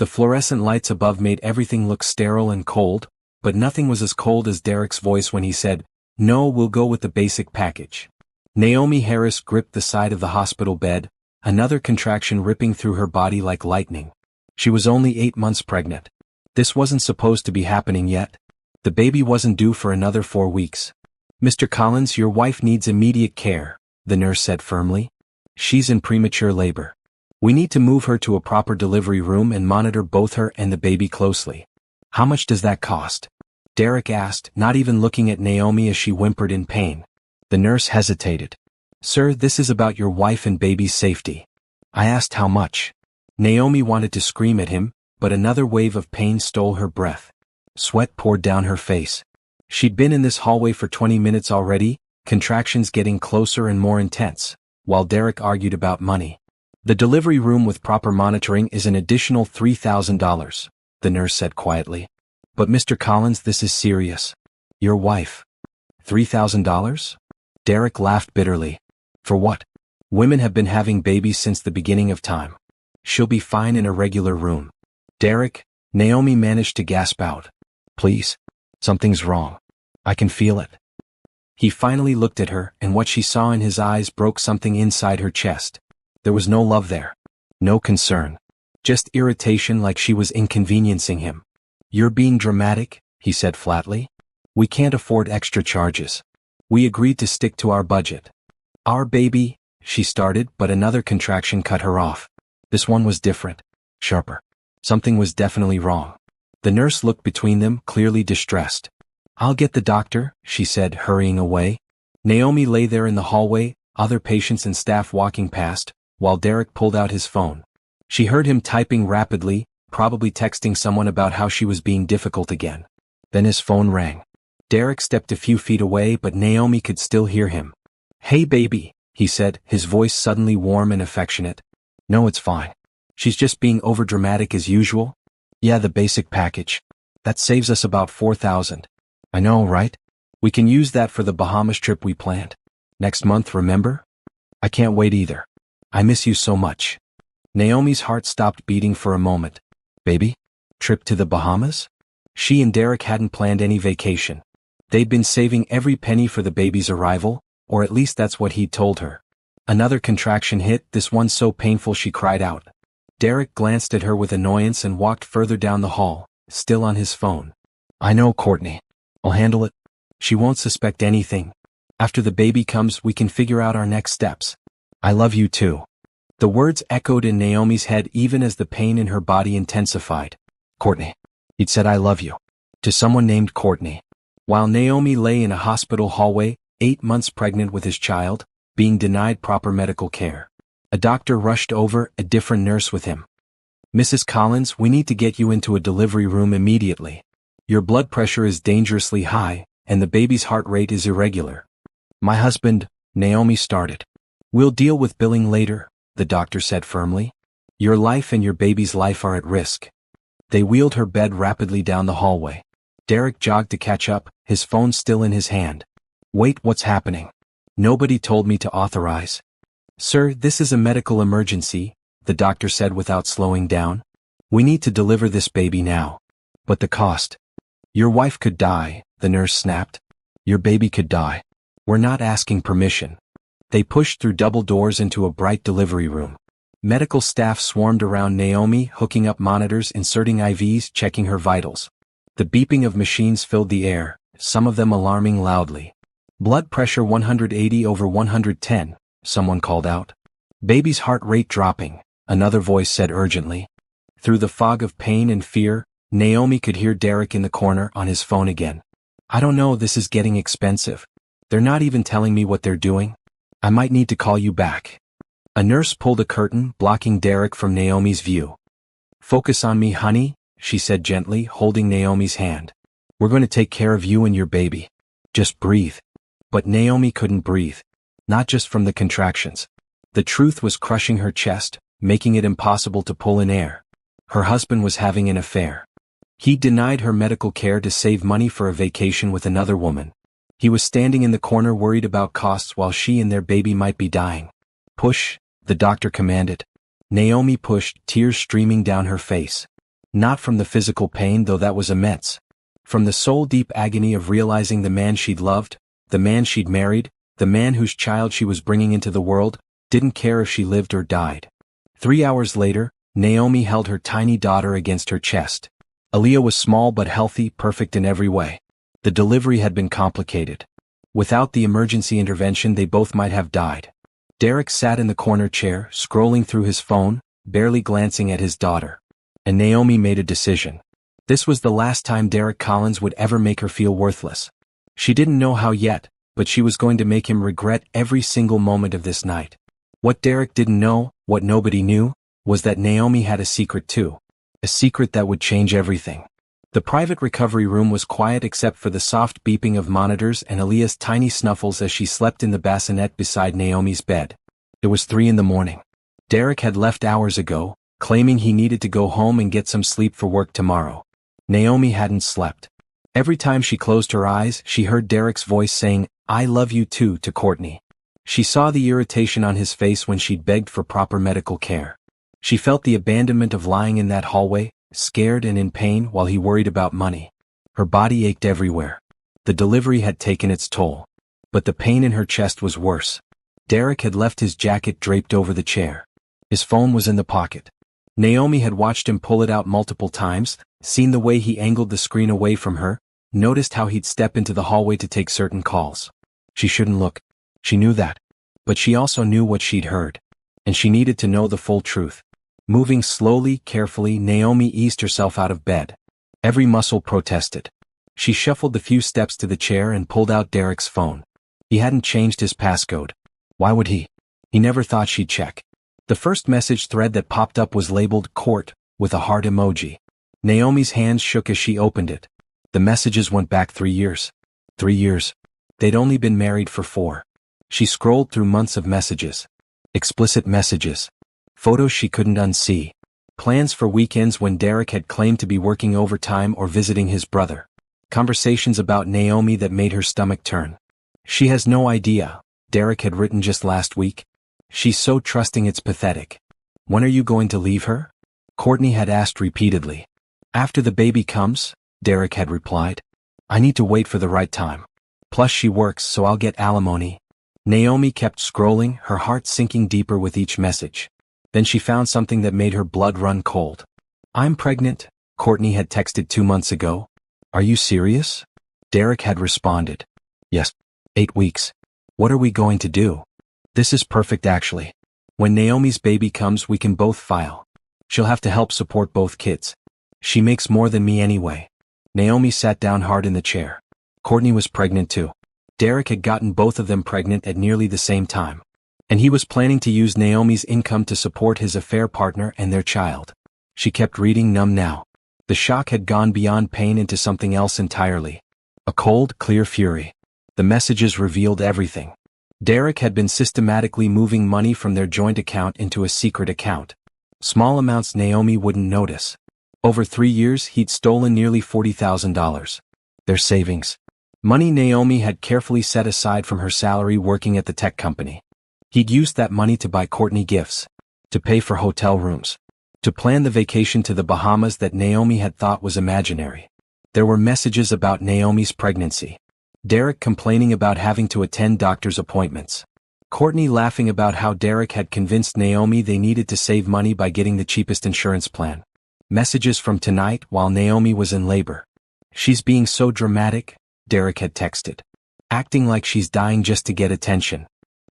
The fluorescent lights above made everything look sterile and cold, but nothing was as cold as Derek's voice when he said, "No, we'll go with the basic package." Naomi Harris gripped the side of the hospital bed, another contraction ripping through her body like lightning. She was only 8 months pregnant. This wasn't supposed to be happening yet. The baby wasn't due for another 4 weeks. "Mr. Collins, your wife needs immediate care," the nurse said firmly. "She's in premature labor. We need to move her to a proper delivery room and monitor both her and the baby closely." "How much does that cost?" Derek asked, not even looking at Naomi as she whimpered in pain. The nurse hesitated. "Sir, this is about your wife and baby's safety." I asked how much. Naomi wanted to scream at him, but another wave of pain stole her breath. Sweat poured down her face. She'd been in this hallway for 20 minutes already, contractions getting closer and more intense, while Derek argued about money. "The delivery room with proper monitoring is an additional $3,000, the nurse said quietly. "But Mr. Collins, this is serious. Your wife." $3,000? Derek laughed bitterly. "For what? Women have been having babies since the beginning of time. She'll be fine in a regular room." "Derek," Naomi managed to gasp out. "Please. Something's wrong. I can feel it." He finally looked at her, and what she saw in his eyes broke something inside her chest. There was no love there. No concern. Just irritation, like she was inconveniencing him. "You're being dramatic," he said flatly. "We can't afford extra charges. We agreed to stick to our budget." "Our baby," she started, but another contraction cut her off. This one was different. Sharper. Something was definitely wrong. The nurse looked between them, clearly distressed. "I'll get the doctor," she said, hurrying away. Naomi lay there in the hallway, other patients and staff walking past, while Derek pulled out his phone. She heard him typing rapidly, probably texting someone about how she was being difficult again. Then his phone rang. Derek stepped a few feet away, but Naomi could still hear him. "Hey baby," he said, his voice suddenly warm and affectionate. "No, it's fine. She's just being overdramatic as usual." "Yeah, the basic package. That saves us about $4,000. "I know, right? We can use that for the Bahamas trip we planned. Next month, remember?" "I can't wait either. I miss you so much." Naomi's heart stopped beating for a moment. Baby? Trip to the Bahamas? She and Derek hadn't planned any vacation. They'd been saving every penny for the baby's arrival, or at least that's what he'd told her. Another contraction hit, this one so painful she cried out. Derek glanced at her with annoyance and walked further down the hall, still on his phone. "I know, Courtney. I'll handle it. She won't suspect anything. After the baby comes, we can figure out our next steps. I love you too." The words echoed in Naomi's head even as the pain in her body intensified. Courtney. He'd said "I love you" to someone named Courtney. While Naomi lay in a hospital hallway, 8 months pregnant with his child, being denied proper medical care. A doctor rushed over, a different nurse with him. "Mrs. Collins, we need to get you into a delivery room immediately. Your blood pressure is dangerously high, and the baby's heart rate is irregular." "My husband," Naomi started. "We'll deal with billing later," the doctor said firmly. "Your life and your baby's life are at risk." They wheeled her bed rapidly down the hallway. Derek jogged to catch up, his phone still in his hand. "Wait, what's happening? Nobody told me to authorize." "Sir, this is a medical emergency," the doctor said without slowing down. "We need to deliver this baby now." "But the cost." "Your wife could die," the nurse snapped. "Your baby could die. We're not asking permission." They pushed through double doors into a bright delivery room. Medical staff swarmed around Naomi, hooking up monitors, inserting IVs, checking her vitals. The beeping of machines filled the air, some of them alarming loudly. "Blood pressure 180/110, someone called out. "Baby's heart rate dropping," another voice said urgently. Through the fog of pain and fear, Naomi could hear Derek in the corner on his phone again. "I don't know, this is getting expensive. They're not even telling me what they're doing. I might need to call you back." A nurse pulled a curtain, blocking Derek from Naomi's view. "Focus on me, honey," she said gently, holding Naomi's hand. "We're going to take care of you and your baby. Just breathe." But Naomi couldn't breathe. Not just from the contractions. The truth was crushing her chest, making it impossible to pull in air. Her husband was having an affair. He denied her medical care to save money for a vacation with another woman. He was standing in the corner worried about costs while she and their baby might be dying. "Push," the doctor commanded. Naomi pushed, tears streaming down her face. Not from the physical pain, though that was immense. From the soul-deep agony of realizing the man she'd loved, the man she'd married, the man whose child she was bringing into the world, didn't care if she lived or died. 3 hours later, Naomi held her tiny daughter against her chest. Aaliyah was small but healthy, perfect in every way. The delivery had been complicated. Without the emergency intervention, they both might have died. Derek sat in the corner chair, scrolling through his phone, barely glancing at his daughter. And Naomi made a decision. This was the last time Derek Collins would ever make her feel worthless. She didn't know how yet, but she was going to make him regret every single moment of this night. What Derek didn't know, what nobody knew, was that Naomi had a secret too. A secret that would change everything. The private recovery room was quiet except for the soft beeping of monitors and Aaliyah's tiny snuffles as she slept in the bassinet beside Naomi's bed. It was 3 a.m. Derek had left hours ago, claiming he needed to go home and get some sleep for work tomorrow. Naomi hadn't slept. Every time she closed her eyes, she heard Derek's voice saying, "I love you too," to Courtney. She saw the irritation on his face when she'd begged for proper medical care. She felt the abandonment of lying in that hallway, scared and in pain while he worried about money. Her body ached everywhere. The delivery had taken its toll. But the pain in her chest was worse. Derek had left his jacket draped over the chair. His phone was in the pocket. Naomi had watched him pull it out multiple times, seen the way he angled the screen away from her, noticed how he'd step into the hallway to take certain calls. She shouldn't look. She knew that. But she also knew what she'd heard. And she needed to know the full truth. Moving slowly, carefully, Naomi eased herself out of bed. Every muscle protested. She shuffled the few steps to the chair and pulled out Derek's phone. He hadn't changed his passcode. Why would he? He never thought she'd check. The first message thread that popped up was labeled "Court" with a heart emoji. Naomi's hands shook as she opened it. The messages went back 3 years. 3 years. They'd only been married for 4. She scrolled through months of messages. Explicit messages. Photos she couldn't unsee. Plans for weekends when Derek had claimed to be working overtime or visiting his brother. Conversations about Naomi that made her stomach turn. "She has no idea," Derek had written just last week. "She's so trusting it's pathetic." "When are you going to leave her?" Courtney had asked repeatedly. "After the baby comes," Derek had replied. "I need to wait for the right time. Plus she works, so I'll get alimony." Naomi kept scrolling, her heart sinking deeper with each message. Then she found something that made her blood run cold. "I'm pregnant," Courtney had texted 2 months ago. "Are you serious?" Derek had responded. "Yes. 8 weeks. What are we going to do?" "This is perfect actually. When Naomi's baby comes we can both file. She'll have to help support both kids. She makes more than me anyway." Naomi sat down hard in the chair. Courtney was pregnant too. Derek had gotten both of them pregnant at nearly the same time. And he was planning to use Naomi's income to support his affair partner and their child. She kept reading, numb now. The shock had gone beyond pain into something else entirely. A cold, clear fury. The messages revealed everything. Derek had been systematically moving money from their joint account into a secret account. Small amounts Naomi wouldn't notice. Over 3 years, he'd stolen nearly $40,000. Their savings. Money Naomi had carefully set aside from her salary working at the tech company. He'd used that money to buy Courtney gifts, to pay for hotel rooms, to plan the vacation to the Bahamas that Naomi had thought was imaginary. There were messages about Naomi's pregnancy. Derek complaining about having to attend doctor's appointments. Courtney laughing about how Derek had convinced Naomi they needed to save money by getting the cheapest insurance plan. Messages from tonight while Naomi was in labor. "She's being so dramatic," Derek had texted. "Acting like she's dying just to get attention.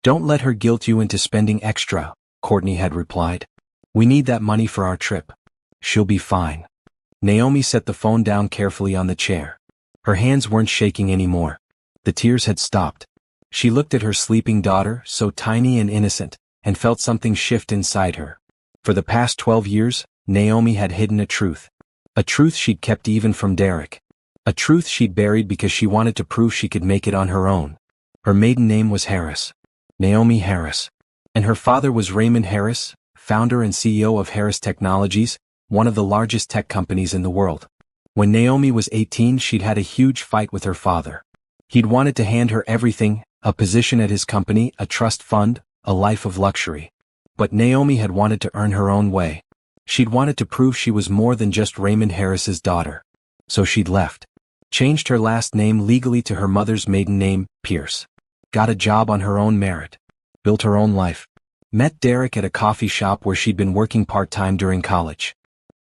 Don't let her guilt you into spending extra," Courtney had replied. "We need that money for our trip. She'll be fine." Naomi set the phone down carefully on the chair. Her hands weren't shaking anymore. The tears had stopped. She looked at her sleeping daughter, so tiny and innocent, and felt something shift inside her. For the past 12 years, Naomi had hidden a truth. A truth she'd kept even from Derek. A truth she'd buried because she wanted to prove she could make it on her own. Her maiden name was Harris. Naomi Harris. And her father was Raymond Harris, founder and CEO of Harris Technologies, one of the largest tech companies in the world. When Naomi was 18, she'd had a huge fight with her father. He'd wanted to hand her everything, a position at his company, a trust fund, a life of luxury. But Naomi had wanted to earn her own way. She'd wanted to prove she was more than just Raymond Harris's daughter. So she'd left. Changed her last name legally to her mother's maiden name, Pierce. Got a job on her own merit. Built her own life. Met Derek at a coffee shop where she'd been working part-time during college.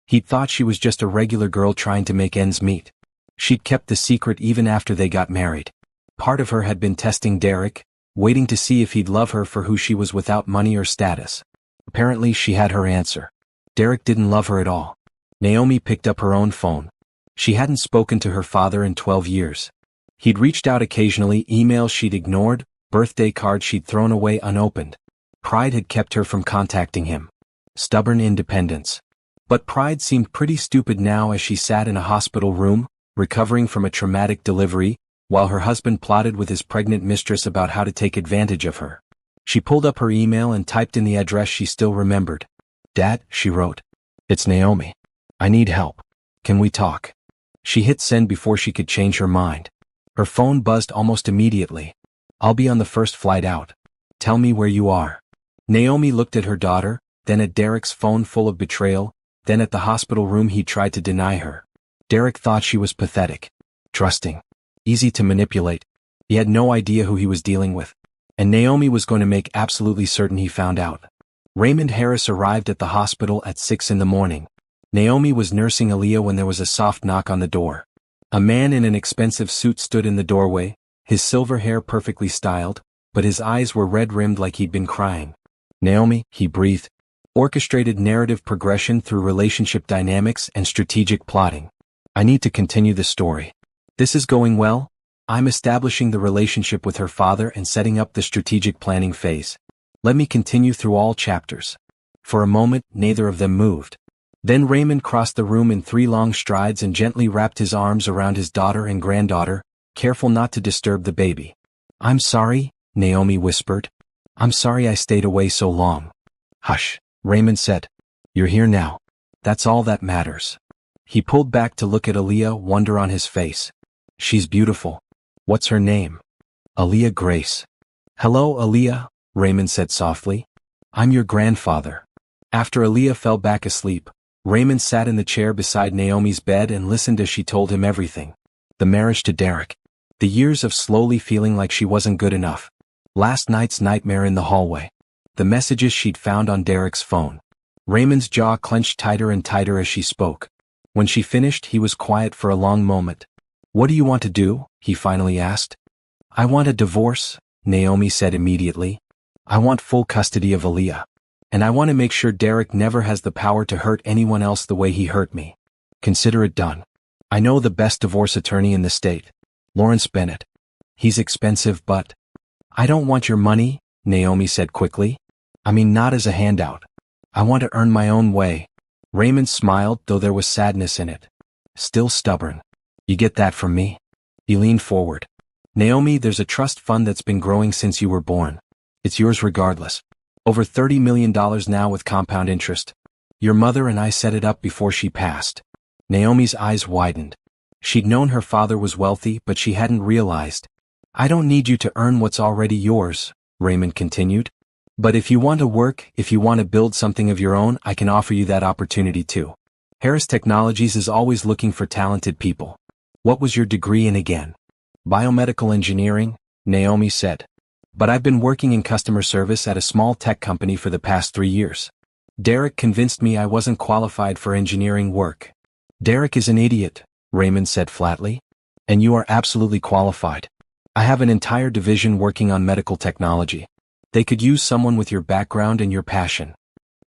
He'd thought she was just a regular girl trying to make ends meet. She'd kept the secret even after they got married. Part of her had been testing Derek, waiting to see if he'd love her for who she was without money or status. Apparently she had her answer. Derek didn't love her at all. Naomi picked up her own phone. She hadn't spoken to her father in 12 years. He'd reached out occasionally, emails she'd ignored, birthday cards she'd thrown away unopened. Pride had kept her from contacting him. Stubborn independence. But pride seemed pretty stupid now as she sat in a hospital room, recovering from a traumatic delivery, while her husband plotted with his pregnant mistress about how to take advantage of her. She pulled up her email and typed in the address she still remembered. "Dad," she wrote. "It's Naomi. I need help. Can we talk?" She hit send before she could change her mind. Her phone buzzed almost immediately. "I'll be on the first flight out. Tell me where you are." Naomi looked at her daughter, then at Derek's phone full of betrayal, then at the hospital room he tried to deny her. Derek thought she was pathetic. Trusting. Easy to manipulate. He had no idea who he was dealing with. And Naomi was going to make absolutely certain he found out. Raymond Harris arrived at the hospital at 6 in the morning. Naomi was nursing Aaliyah when there was a soft knock on the door. A man in an expensive suit stood in the doorway, his silver hair perfectly styled, but his eyes were red-rimmed like he'd been crying. "Naomi," he breathed. Orchestrated narrative progression through relationship dynamics and strategic plotting. "I need to continue the story. This is going well. I'm establishing the relationship with her father and setting up the strategic planning phase. Let me continue through all chapters." For a moment, neither of them moved. Then Raymond crossed the room in 3 long strides and gently wrapped his arms around his daughter and granddaughter, careful not to disturb the baby. "I'm sorry," Naomi whispered. "I'm sorry I stayed away so long." "Hush," Raymond said. "You're here now. That's all that matters." He pulled back to look at Aaliyah, wonder on his face. "She's beautiful. What's her name?" "Aaliyah Grace." "Hello, Aaliyah," Raymond said softly. "I'm your grandfather." After Aaliyah fell back asleep, Raymond sat in the chair beside Naomi's bed and listened as she told him everything. The marriage to Derek. The years of slowly feeling like she wasn't good enough. Last night's nightmare in the hallway. The messages she'd found on Derek's phone. Raymond's jaw clenched tighter and tighter as she spoke. When she finished, he was quiet for a long moment. "What do you want to do?" he finally asked. "I want a divorce," Naomi said immediately. "I want full custody of Aaliyah. And I want to make sure Derek never has the power to hurt anyone else the way he hurt me. Consider it done. I know the best divorce attorney in the state. Lawrence Bennett. He's expensive but—" "I don't want your money," Naomi said quickly. "I mean not as a handout. I want to earn my own way." Raymond smiled, though there was sadness in it. "Still stubborn. You get that from me?" He leaned forward. "Naomi, there's a trust fund that's been growing since you were born. It's yours regardless. Over $30 million now with compound interest. Your mother and I set it up before she passed." Naomi's eyes widened. She'd known her father was wealthy, but she hadn't realized. "I don't need you to earn what's already yours," Raymond continued. "But if you want to work, if you want to build something of your own, I can offer you that opportunity too. Harris Technologies is always looking for talented people." "What was your degree in again?" "Biomedical engineering," Naomi said. "But I've been working in customer service at a small tech company for the past 3 years. Derek convinced me I wasn't qualified for engineering work." "Derek is an idiot," Raymond said flatly. "And you are absolutely qualified. I have an entire division working on medical technology. They could use someone with your background and your passion.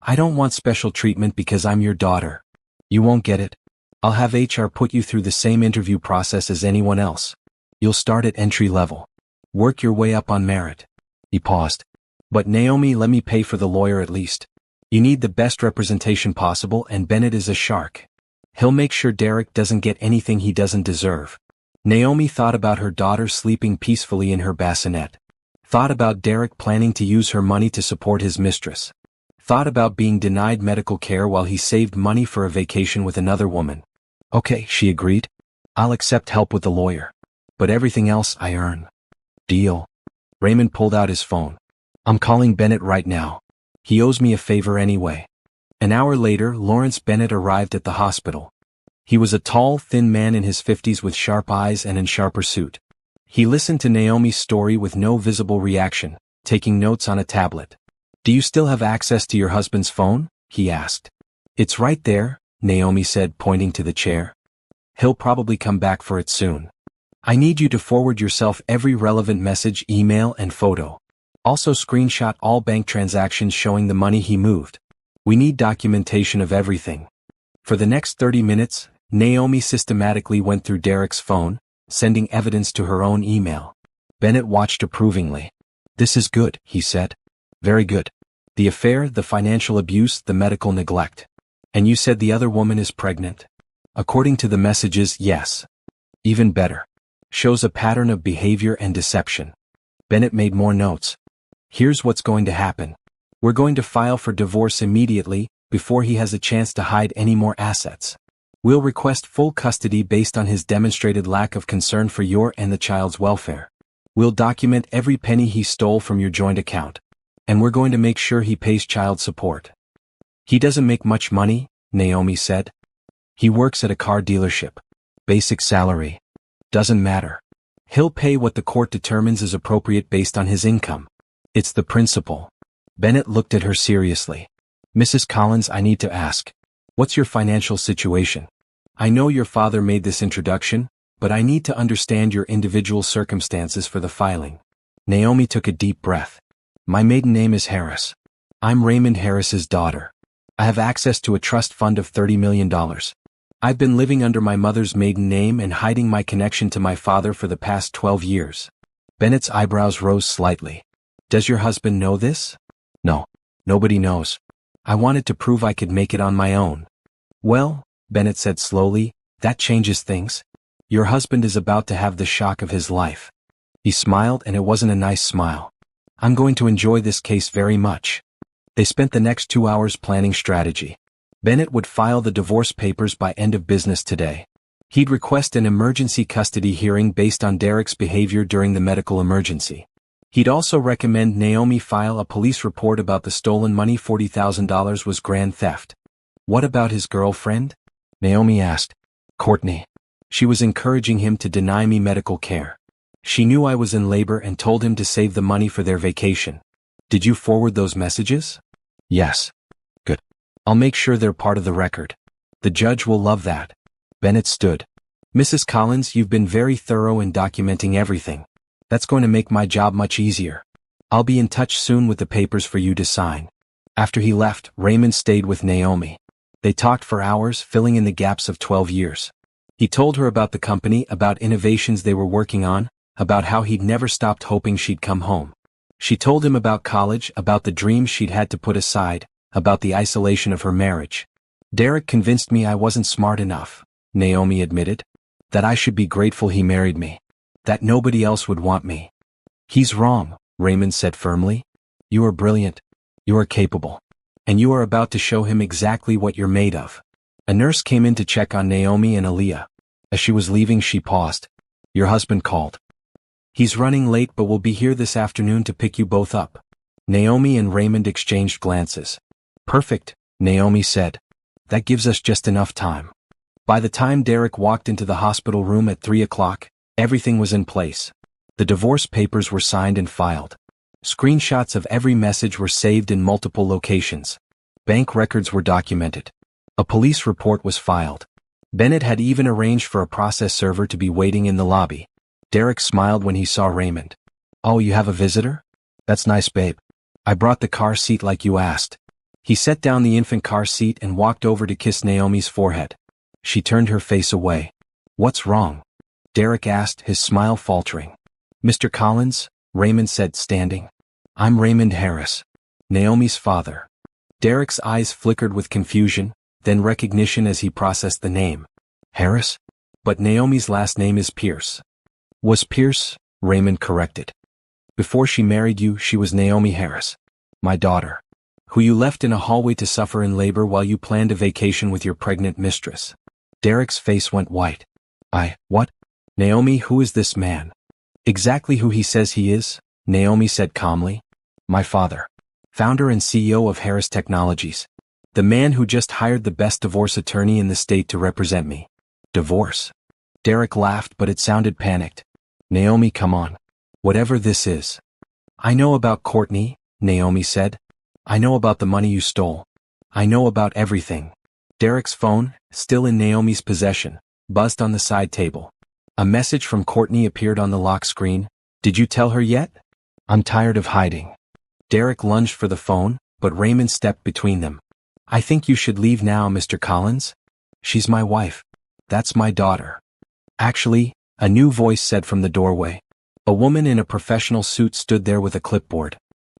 I don't want special treatment because I'm your daughter. You won't get it. I'll have HR put you through the same interview process as anyone else. You'll start at entry level. Work your way up on merit." He paused. "But Naomi, let me pay for the lawyer at least. You need the best representation possible, and Bennett is a shark. He'll make sure Derek doesn't get anything he doesn't deserve." Naomi thought about her daughter sleeping peacefully in her bassinet. Thought about Derek planning to use her money to support his mistress. Thought about being denied medical care while he saved money for a vacation with another woman. "Okay," she agreed. "I'll accept help with the lawyer. But everything else I earn." "Deal." Raymond pulled out his phone. "I'm calling Bennett right now. He owes me a favor anyway." An hour later, Lawrence Bennett arrived at the hospital. He was a tall, thin man in his 50s with sharp eyes and in sharp pursuit. He listened to Naomi's story with no visible reaction, taking notes on a tablet. "Do you still have access to your husband's phone?" he asked. "It's right there," Naomi said, pointing to the chair. "He'll probably come back for it soon. I need you to forward yourself every relevant message, email, and photo. Also screenshot all bank transactions showing the money he moved. We need documentation of everything." For the next 30 minutes, Naomi systematically went through Derek's phone, sending evidence to her own email. Bennett watched approvingly. "This is good," he said. "Very good. The affair, the financial abuse, the medical neglect. And you said the other woman is pregnant?" "According to the messages, yes." "Even better. Shows a pattern of behavior and deception." Bennett made more notes. "Here's what's going to happen. We're going to file for divorce immediately, before he has a chance to hide any more assets. We'll request full custody based on his demonstrated lack of concern for your and the child's welfare. We'll document every penny he stole from your joint account. And we're going to make sure he pays child support." "He doesn't make much money," Naomi said. "He works at a car dealership. Basic salary. Doesn't matter. He'll pay what the court determines is appropriate based on his income. It's the principle." Bennett looked at her seriously. "Mrs. Collins, I need to ask. What's your financial situation? I know your father made this introduction, but I need to understand your individual circumstances for the filing." Naomi took a deep breath. "My maiden name is Harris. I'm Raymond Harris's daughter. I have access to a trust fund of $30 million. I've been living under my mother's maiden name and hiding my connection to my father for the past 12 years. Bennett's eyebrows rose slightly. "Does your husband know this?" "No. Nobody knows. I wanted to prove I could make it on my own." "Well," Bennett said slowly, "that changes things. Your husband is about to have the shock of his life." He smiled, and it wasn't a nice smile. "I'm going to enjoy this case very much." They spent the next 2 hours planning strategy. Bennett would file the divorce papers by end of business today. He'd request an emergency custody hearing based on Derek's behavior during the medical emergency. He'd also recommend Naomi file a police report about the stolen money. $40,000 was grand theft. "What about his girlfriend?" Naomi asked. "Courtney. She was encouraging him to deny me medical care. She knew I was in labor and told him to save the money for their vacation." "Did you forward those messages?" "Yes." "Good. I'll make sure they're part of the record. The judge will love that." Bennett stood. "Mrs. Collins, you've been very thorough in documenting everything. That's going to make my job much easier. I'll be in touch soon with the papers for you to sign." After he left, Raymond stayed with Naomi. They talked for hours, filling in the gaps of 12 years. He told her about the company, about innovations they were working on, about how he'd never stopped hoping she'd come home. She told him about college, about the dreams she'd had to put aside, about the isolation of her marriage. "Derek convinced me I wasn't smart enough," Naomi admitted. "That I should be grateful he married me. That nobody else would want me." "He's wrong," Raymond said firmly. "You are brilliant. You are capable. And you are about to show him exactly what you're made of." A nurse came in to check on Naomi and Aaliyah. As she was leaving, she paused. "Your husband called. He's running late, but will be here this afternoon to pick you both up." Naomi and Raymond exchanged glances. "Perfect," Naomi said. "That gives us just enough time." By the time Derek walked into the hospital room at 3 o'clock, everything was in place. The divorce papers were signed and filed. Screenshots of every message were saved in multiple locations. Bank records were documented. A police report was filed. Bennett had even arranged for a process server to be waiting in the lobby. Derek smiled when he saw Raymond. "Oh, you have a visitor? That's nice, babe. I brought the car seat like you asked." He set down the infant car seat and walked over to kiss Naomi's forehead. She turned her face away. "What's wrong?" Derek asked, his smile faltering. "Mr. Collins," Raymond said, standing. "I'm Raymond Harris, Naomi's father." Derek's eyes flickered with confusion, then recognition as he processed the name. "Harris? But Naomi's last name is Pierce." "Was Pierce," Raymond corrected. "Before she married you, she was Naomi Harris, my daughter, who you left in a hallway to suffer in labor while you planned a vacation with your pregnant mistress." Derek's face went white. What? "Naomi, who is this man?" "Exactly who he says he is," Naomi said calmly. "My father. Founder and CEO of Harris Technologies. The man who just hired the best divorce attorney in the state to represent me. Divorce? Derek laughed, but it sounded panicked. Naomi, come on. Whatever this is. I know about Courtney, Naomi said. I know about the money you stole. I know about everything. Derek's phone, still in Naomi's possession, buzzed on the side table. A message from Courtney appeared on the lock screen. Did you tell her yet? I'm tired of hiding. Derek lunged for the phone, but Raymond stepped between them. I think you should leave now, Mr. Collins. She's my wife. That's my daughter. Actually, a new voice said from the doorway. A woman in a professional suit stood there with a clipboard.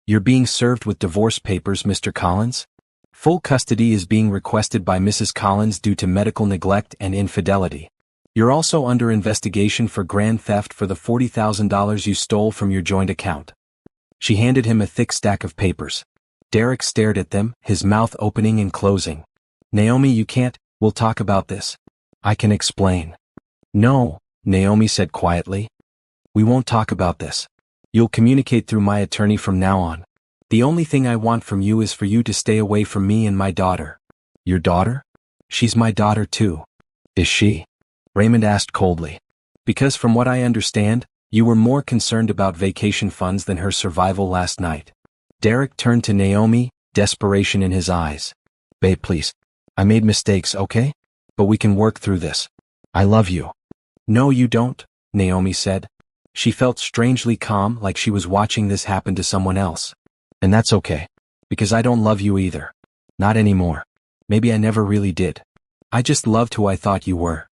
You're being served with divorce papers, Mr. Collins. Full custody is being requested by Mrs. Collins due to medical neglect and infidelity. You're also under investigation for grand theft for the $40,000 you stole from your joint account. She handed him a thick stack of papers. Derek stared at them, his mouth opening and closing. Naomi, you can't. We'll talk about this. I can explain. No, Naomi said quietly. We won't talk about this. You'll communicate through my attorney from now on. The only thing I want from you is for you to stay away from me and my daughter. Your daughter? She's my daughter too. Is she? Raymond asked coldly. Because from what I understand, you were more concerned about vacation funds than her survival last night. Derek turned to Naomi, desperation in his eyes. Babe, please. I made mistakes, okay? But we can work through this. I love you. No, you don't, Naomi said. She felt strangely calm, like she was watching this happen to someone else. And that's okay. Because I don't love you either. Not anymore. Maybe I never really did. I just loved who I thought you were.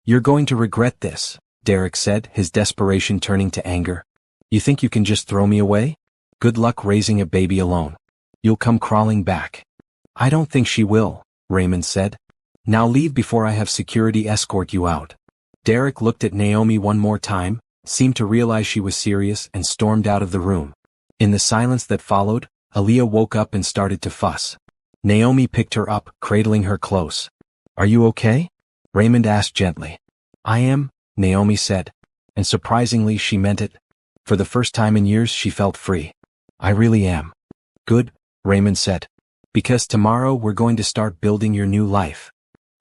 You're going to regret this, Derek said, his desperation turning to anger. You think you can just throw me away? Good luck raising a baby alone. You'll come crawling back. I don't think she will, Raymond said. Now leave before I have security escort you out. Derek looked at Naomi one more time, seemed to realize she was serious, and stormed out of the room. In the silence that followed, Aaliyah woke up and started to fuss. Naomi picked her up, cradling her close. Are you okay? Raymond asked gently. I am, Naomi said. And surprisingly, she meant it. For the first time in years, she felt free. I really am. Good, Raymond said. Because tomorrow we're going to start building your new life.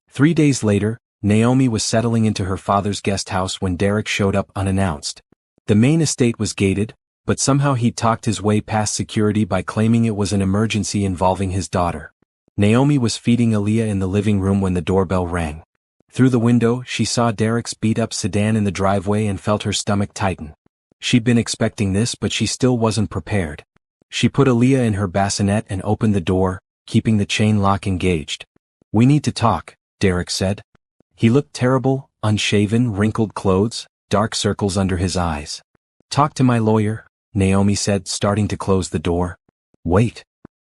3 days later, Naomi was settling into her father's guest house when Derek showed up unannounced. The main estate was gated, but somehow he talked his way past security by claiming it was an emergency involving his daughter. Naomi was feeding Aaliyah in the living room when the doorbell rang. Through the window, she saw Derek's beat-up sedan in the driveway and felt her stomach tighten. She'd been expecting this, but she still wasn't prepared. She put Aaliyah in her bassinet and opened the door, keeping the chain lock engaged. We need to talk, Derek said. He looked terrible, unshaven, wrinkled clothes, dark circles under his eyes. Talk to my lawyer, Naomi said, starting to close the door. Wait.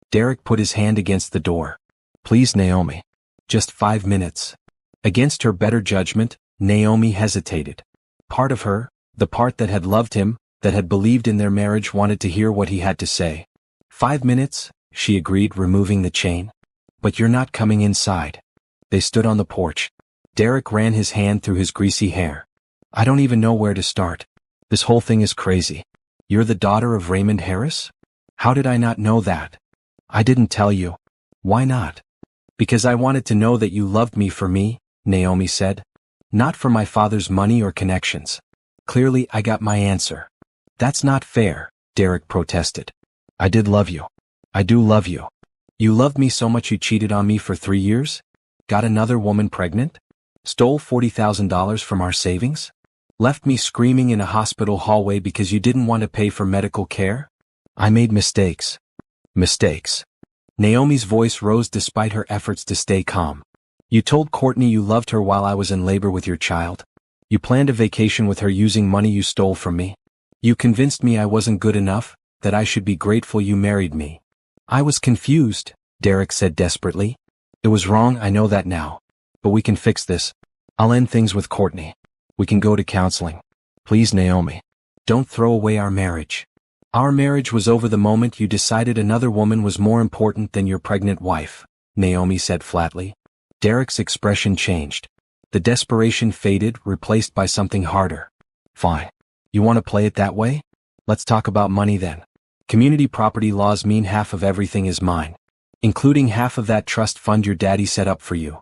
Derek put his hand against the door. Please, Naomi. Just 5 minutes. Against her better judgment, Naomi hesitated. Part of her, the part that had loved him, that had believed in their marriage, wanted to hear what he had to say. 5 minutes, she agreed, removing the chain. But you're not coming inside. They stood on the porch. Derek ran his hand through his greasy hair. I don't even know where to start. This whole thing is crazy. You're the daughter of Raymond Harris? How did I not know that? I didn't tell you. Why not? Because I wanted to know that you loved me for me, Naomi said. Not for my father's money or connections. Clearly, I got my answer. That's not fair, Derek protested. I did love you. I do love you. You loved me so much you cheated on me for 3 years? Got another woman pregnant? Stole $40,000 from our savings? Left me screaming in a hospital hallway because you didn't want to pay for medical care? I made mistakes. Mistakes. Naomi's voice rose despite her efforts to stay calm. You told Courtney you loved her while I was in labor with your child. You planned a vacation with her using money you stole from me. You convinced me I wasn't good enough, that I should be grateful you married me. I was confused, Derek said desperately. It was wrong, I know that now. But we can fix this. I'll end things with Courtney. We can go to counseling. Please, Naomi. Don't throw away our marriage. Our marriage was over the moment you decided another woman was more important than your pregnant wife, Naomi said flatly. Derek's expression changed. The desperation faded, replaced by something harder. Fine. You want to play it that way? Let's talk about money then. Community property laws mean half of everything is mine, including half of that trust fund your daddy set up for you.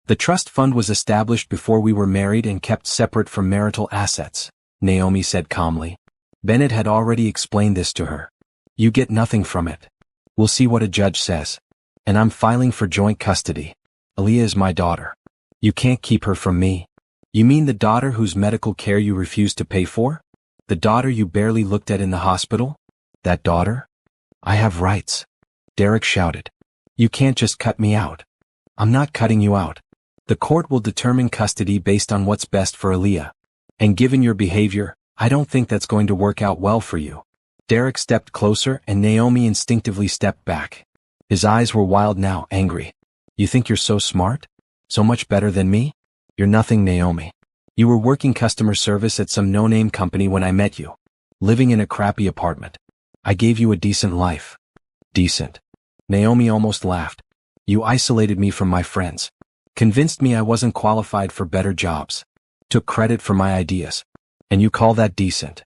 The trust fund was established before we were married and kept separate from marital assets, Naomi said calmly. Bennett had already explained this to her. You get nothing from it. We'll see what a judge says. And I'm filing for joint custody. Aaliyah is my daughter. You can't keep her from me. You mean the daughter whose medical care you refused to pay for? The daughter you barely looked at in the hospital? That daughter? I have rights. Derek shouted. You can't just cut me out. I'm not cutting you out. The court will determine custody based on what's best for Aaliyah. And given your behavior, I don't think that's going to work out well for you. Derek stepped closer and Naomi instinctively stepped back. His eyes were wild now, angry. You think you're so smart? So much better than me? You're nothing, Naomi. You were working customer service at some no-name company when I met you. Living in a crappy apartment. I gave you a decent life. Decent. Naomi almost laughed. You isolated me from my friends. Convinced me I wasn't qualified for better jobs. Took credit for my ideas. And you call that decent?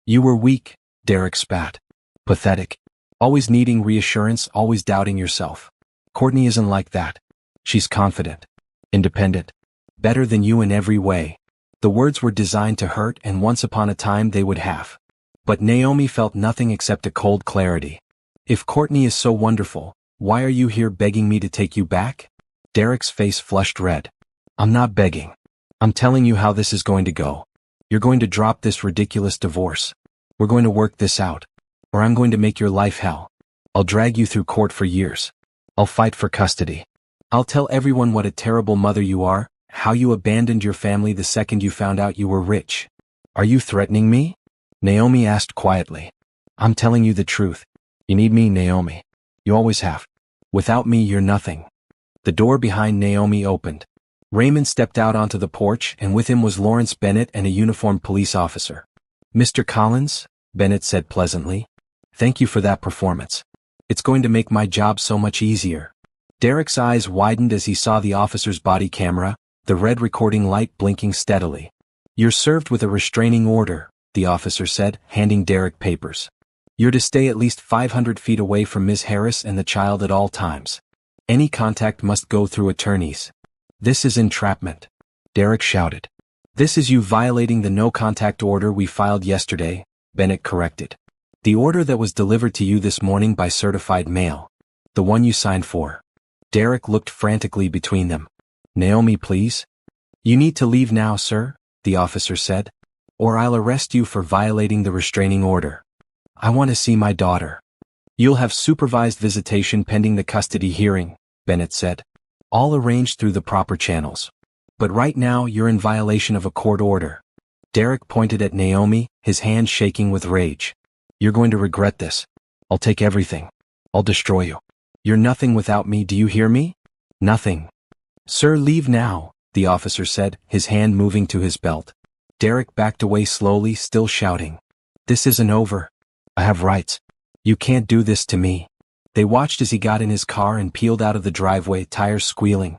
You were weak, Derek spat. Pathetic. Always needing reassurance, always doubting yourself. Courtney isn't like that. She's confident. Independent. Better than you in every way. The words were designed to hurt, and once upon a time they would have. But Naomi felt nothing except a cold clarity. If Courtney is so wonderful, why are you here begging me to take you back? Derek's face flushed red. I'm not begging. I'm telling you how this is going to go. You're going to drop this ridiculous divorce. We're going to work this out. Or I'm going to make your life hell. I'll drag you through court for years. I'll fight for custody. I'll tell everyone what a terrible mother you are, how you abandoned your family the second you found out you were rich. Are you threatening me? Naomi asked quietly. I'm telling you the truth. You need me, Naomi. You always have. Without me, you're nothing. The door behind Naomi opened. Raymond stepped out onto the porch, and with him was Lawrence Bennett and a uniformed police officer. Mr. Collins, Bennett said pleasantly. Thank you for that performance. It's going to make my job so much easier. Derek's eyes widened as he saw the officer's body camera, the red recording light blinking steadily. You're served with a restraining order, the officer said, handing Derek papers. You're to stay at least 500 feet away from Ms. Harris and the child at all times. Any contact must go through attorneys. This is entrapment. Derek shouted. This is you violating the no-contact order we filed yesterday, Bennett corrected. The order that was delivered to you this morning by certified mail. The one you signed for. Derek looked frantically between them. Naomi, please. You need to leave now, sir, the officer said. Or I'll arrest you for violating the restraining order. I want to see my daughter. You'll have supervised visitation pending the custody hearing, Bennett said. All arranged through the proper channels. But right now you're in violation of a court order. Derek pointed at Naomi, his hand shaking with rage. You're going to regret this. I'll take everything. I'll destroy you. You're nothing without me, do you hear me? Nothing. Sir, leave now, the officer said, his hand moving to his belt. Derek backed away slowly, still shouting. This isn't over. I have rights. You can't do this to me. They watched as he got in his car and peeled out of the driveway, tires squealing.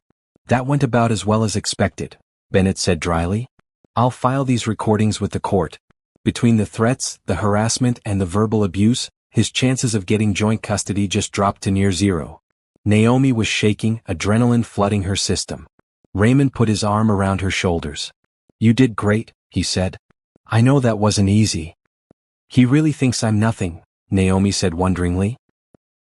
That went about as well as expected, Bennett said dryly. I'll file these recordings with the court. Between the threats, the harassment, and the verbal abuse, his chances of getting joint custody just dropped to near zero. Naomi was shaking, adrenaline flooding her system. Raymond put his arm around her shoulders. You did great, he said. I know that wasn't easy. He really thinks I'm nothing, Naomi said wonderingly.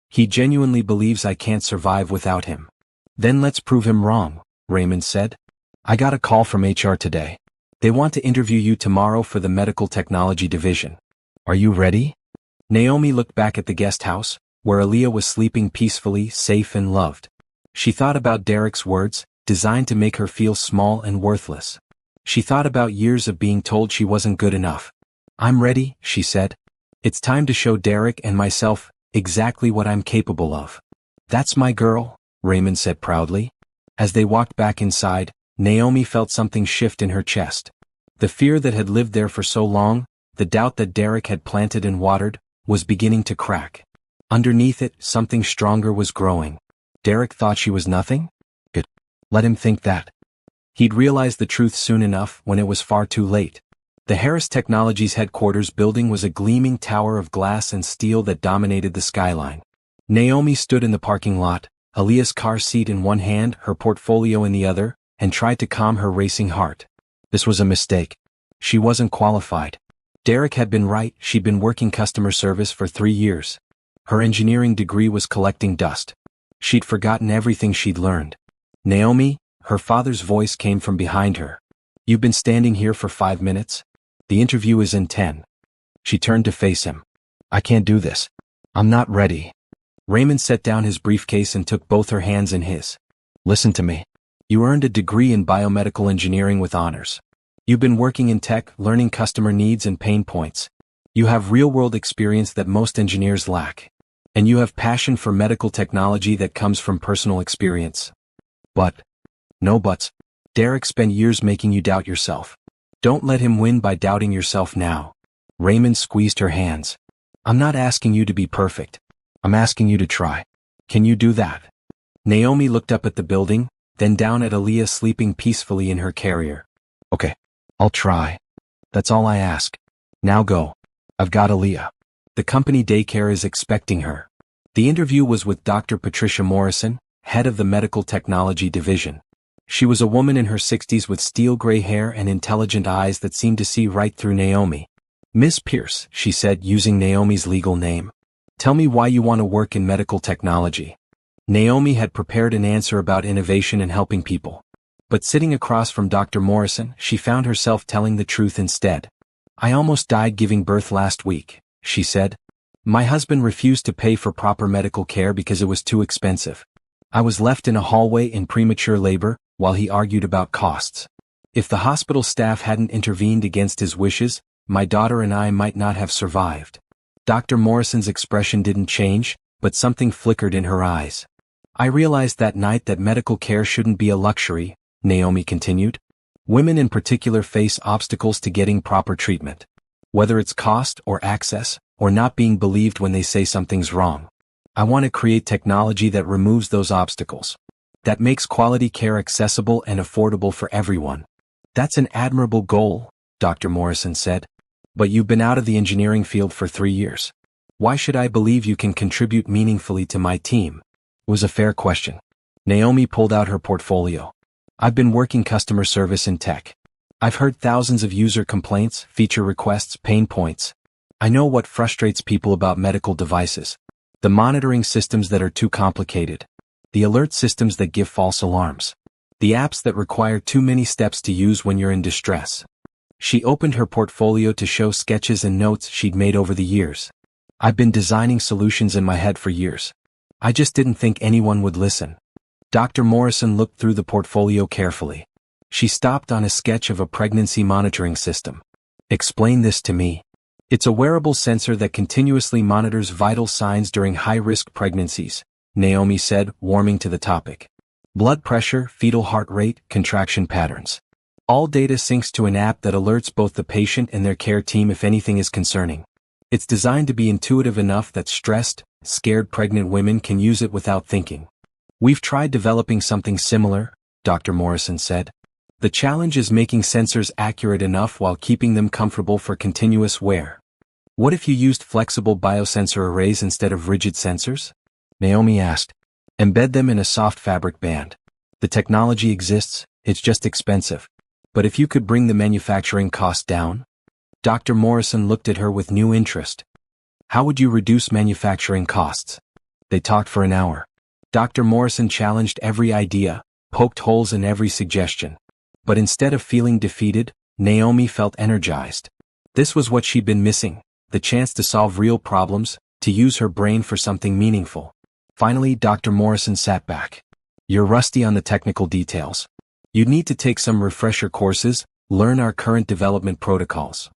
He genuinely believes I can't survive without him. Then let's prove him wrong, Raymond said. I got a call from HR today. They want to interview you tomorrow for the medical technology division. Are you ready? Naomi looked back at the guest house, where Aaliyah was sleeping peacefully, safe and loved. She thought about Derek's words, designed to make her feel small and worthless. She thought about years of being told she wasn't good enough. I'm ready, she said. It's time to show Derek and myself exactly what I'm capable of. That's my girl, Raymond said proudly. As they walked back inside, Naomi felt something shift in her chest. The fear that had lived there for so long, the doubt that Derek had planted and watered, was beginning to crack. Underneath it, something stronger was growing. Derek thought she was nothing? Good. Let him think that. He'd realize the truth soon enough when it was far too late. The Harris Technologies headquarters building was a gleaming tower of glass and steel that dominated the skyline. Naomi stood in the parking lot, Aaliyah's car seat in one hand, her portfolio in the other, and tried to calm her racing heart. This was a mistake. She wasn't qualified. Derek had been right, she'd been working customer service for 3 years. Her engineering degree was collecting dust. She'd forgotten everything she'd learned. Naomi, her father's voice came from behind her. You've been standing here for 5 minutes? The interview is in 10. She turned to face him. I can't do this. I'm not ready. Raymond set down his briefcase and took both her hands in his. Listen to me. You earned a degree in biomedical engineering with honors. You've been working in tech, learning customer needs and pain points. You have real-world experience that most engineers lack. And you have passion for medical technology that comes from personal experience. But, no buts. Derek spent years making you doubt yourself. Don't let him win by doubting yourself now. Raymond squeezed her hands. I'm not asking you to be perfect. I'm asking you to try. Can you do that? Naomi looked up at the building, then down at Aaliyah sleeping peacefully in her carrier. Okay, I'll try. That's all I ask. Now go. I've got Aaliyah. The company daycare is expecting her. The interview was with Dr. Patricia Morrison, head of the medical technology division. She was a woman in her 60s with steel gray hair and intelligent eyes that seemed to see right through Naomi. Miss Pierce, she said, using Naomi's legal name. Tell me why you want to work in medical technology. Naomi had prepared an answer about innovation and helping people. But sitting across from Dr. Morrison, she found herself telling the truth instead. I almost died giving birth last week, she said. My husband refused to pay for proper medical care because it was too expensive. I was left in a hallway in premature labor, while he argued about costs. If the hospital staff hadn't intervened against his wishes, my daughter and I might not have survived. Dr. Morrison's expression didn't change, but something flickered in her eyes. I realized that night that medical care shouldn't be a luxury, Naomi continued. Women in particular face obstacles to getting proper treatment. Whether it's cost or access, or not being believed when they say something's wrong. I want to create technology that removes those obstacles. That makes quality care accessible and affordable for everyone. That's an admirable goal, Dr. Morrison said. But you've been out of the engineering field for 3 years. Why should I believe you can contribute meaningfully to my team? It was a fair question. Naomi pulled out her portfolio. I've been working customer service in tech. I've heard thousands of user complaints, feature requests, pain points. I know what frustrates people about medical devices. The monitoring systems that are too complicated. The alert systems that give false alarms. The apps that require too many steps to use when you're in distress. She opened her portfolio to show sketches and notes she'd made over the years. I've been designing solutions in my head for years. I just didn't think anyone would listen. Dr. Morrison looked through the portfolio carefully. She stopped on a sketch of a pregnancy monitoring system. Explain this to me. It's a wearable sensor that continuously monitors vital signs during high-risk pregnancies, Naomi said, warming to the topic. Blood pressure, fetal heart rate, contraction patterns. All data syncs to an app that alerts both the patient and their care team if anything is concerning. It's designed to be intuitive enough that stressed, scared pregnant women can use it without thinking. We've tried developing something similar, Dr. Morrison said. The challenge is making sensors accurate enough while keeping them comfortable for continuous wear. What if you used flexible biosensor arrays instead of rigid sensors? Naomi asked. Embed them in a soft fabric band. The technology exists, it's just expensive. But if you could bring the manufacturing cost down? Dr. Morrison looked at her with new interest. How would you reduce manufacturing costs? They talked for an hour. Dr. Morrison challenged every idea, poked holes in every suggestion. But instead of feeling defeated, Naomi felt energized. This was what she'd been missing, the chance to solve real problems, to use her brain for something meaningful. Finally, Dr. Morrison sat back. You're rusty on the technical details. You'd need to take some refresher courses, learn our current development protocols.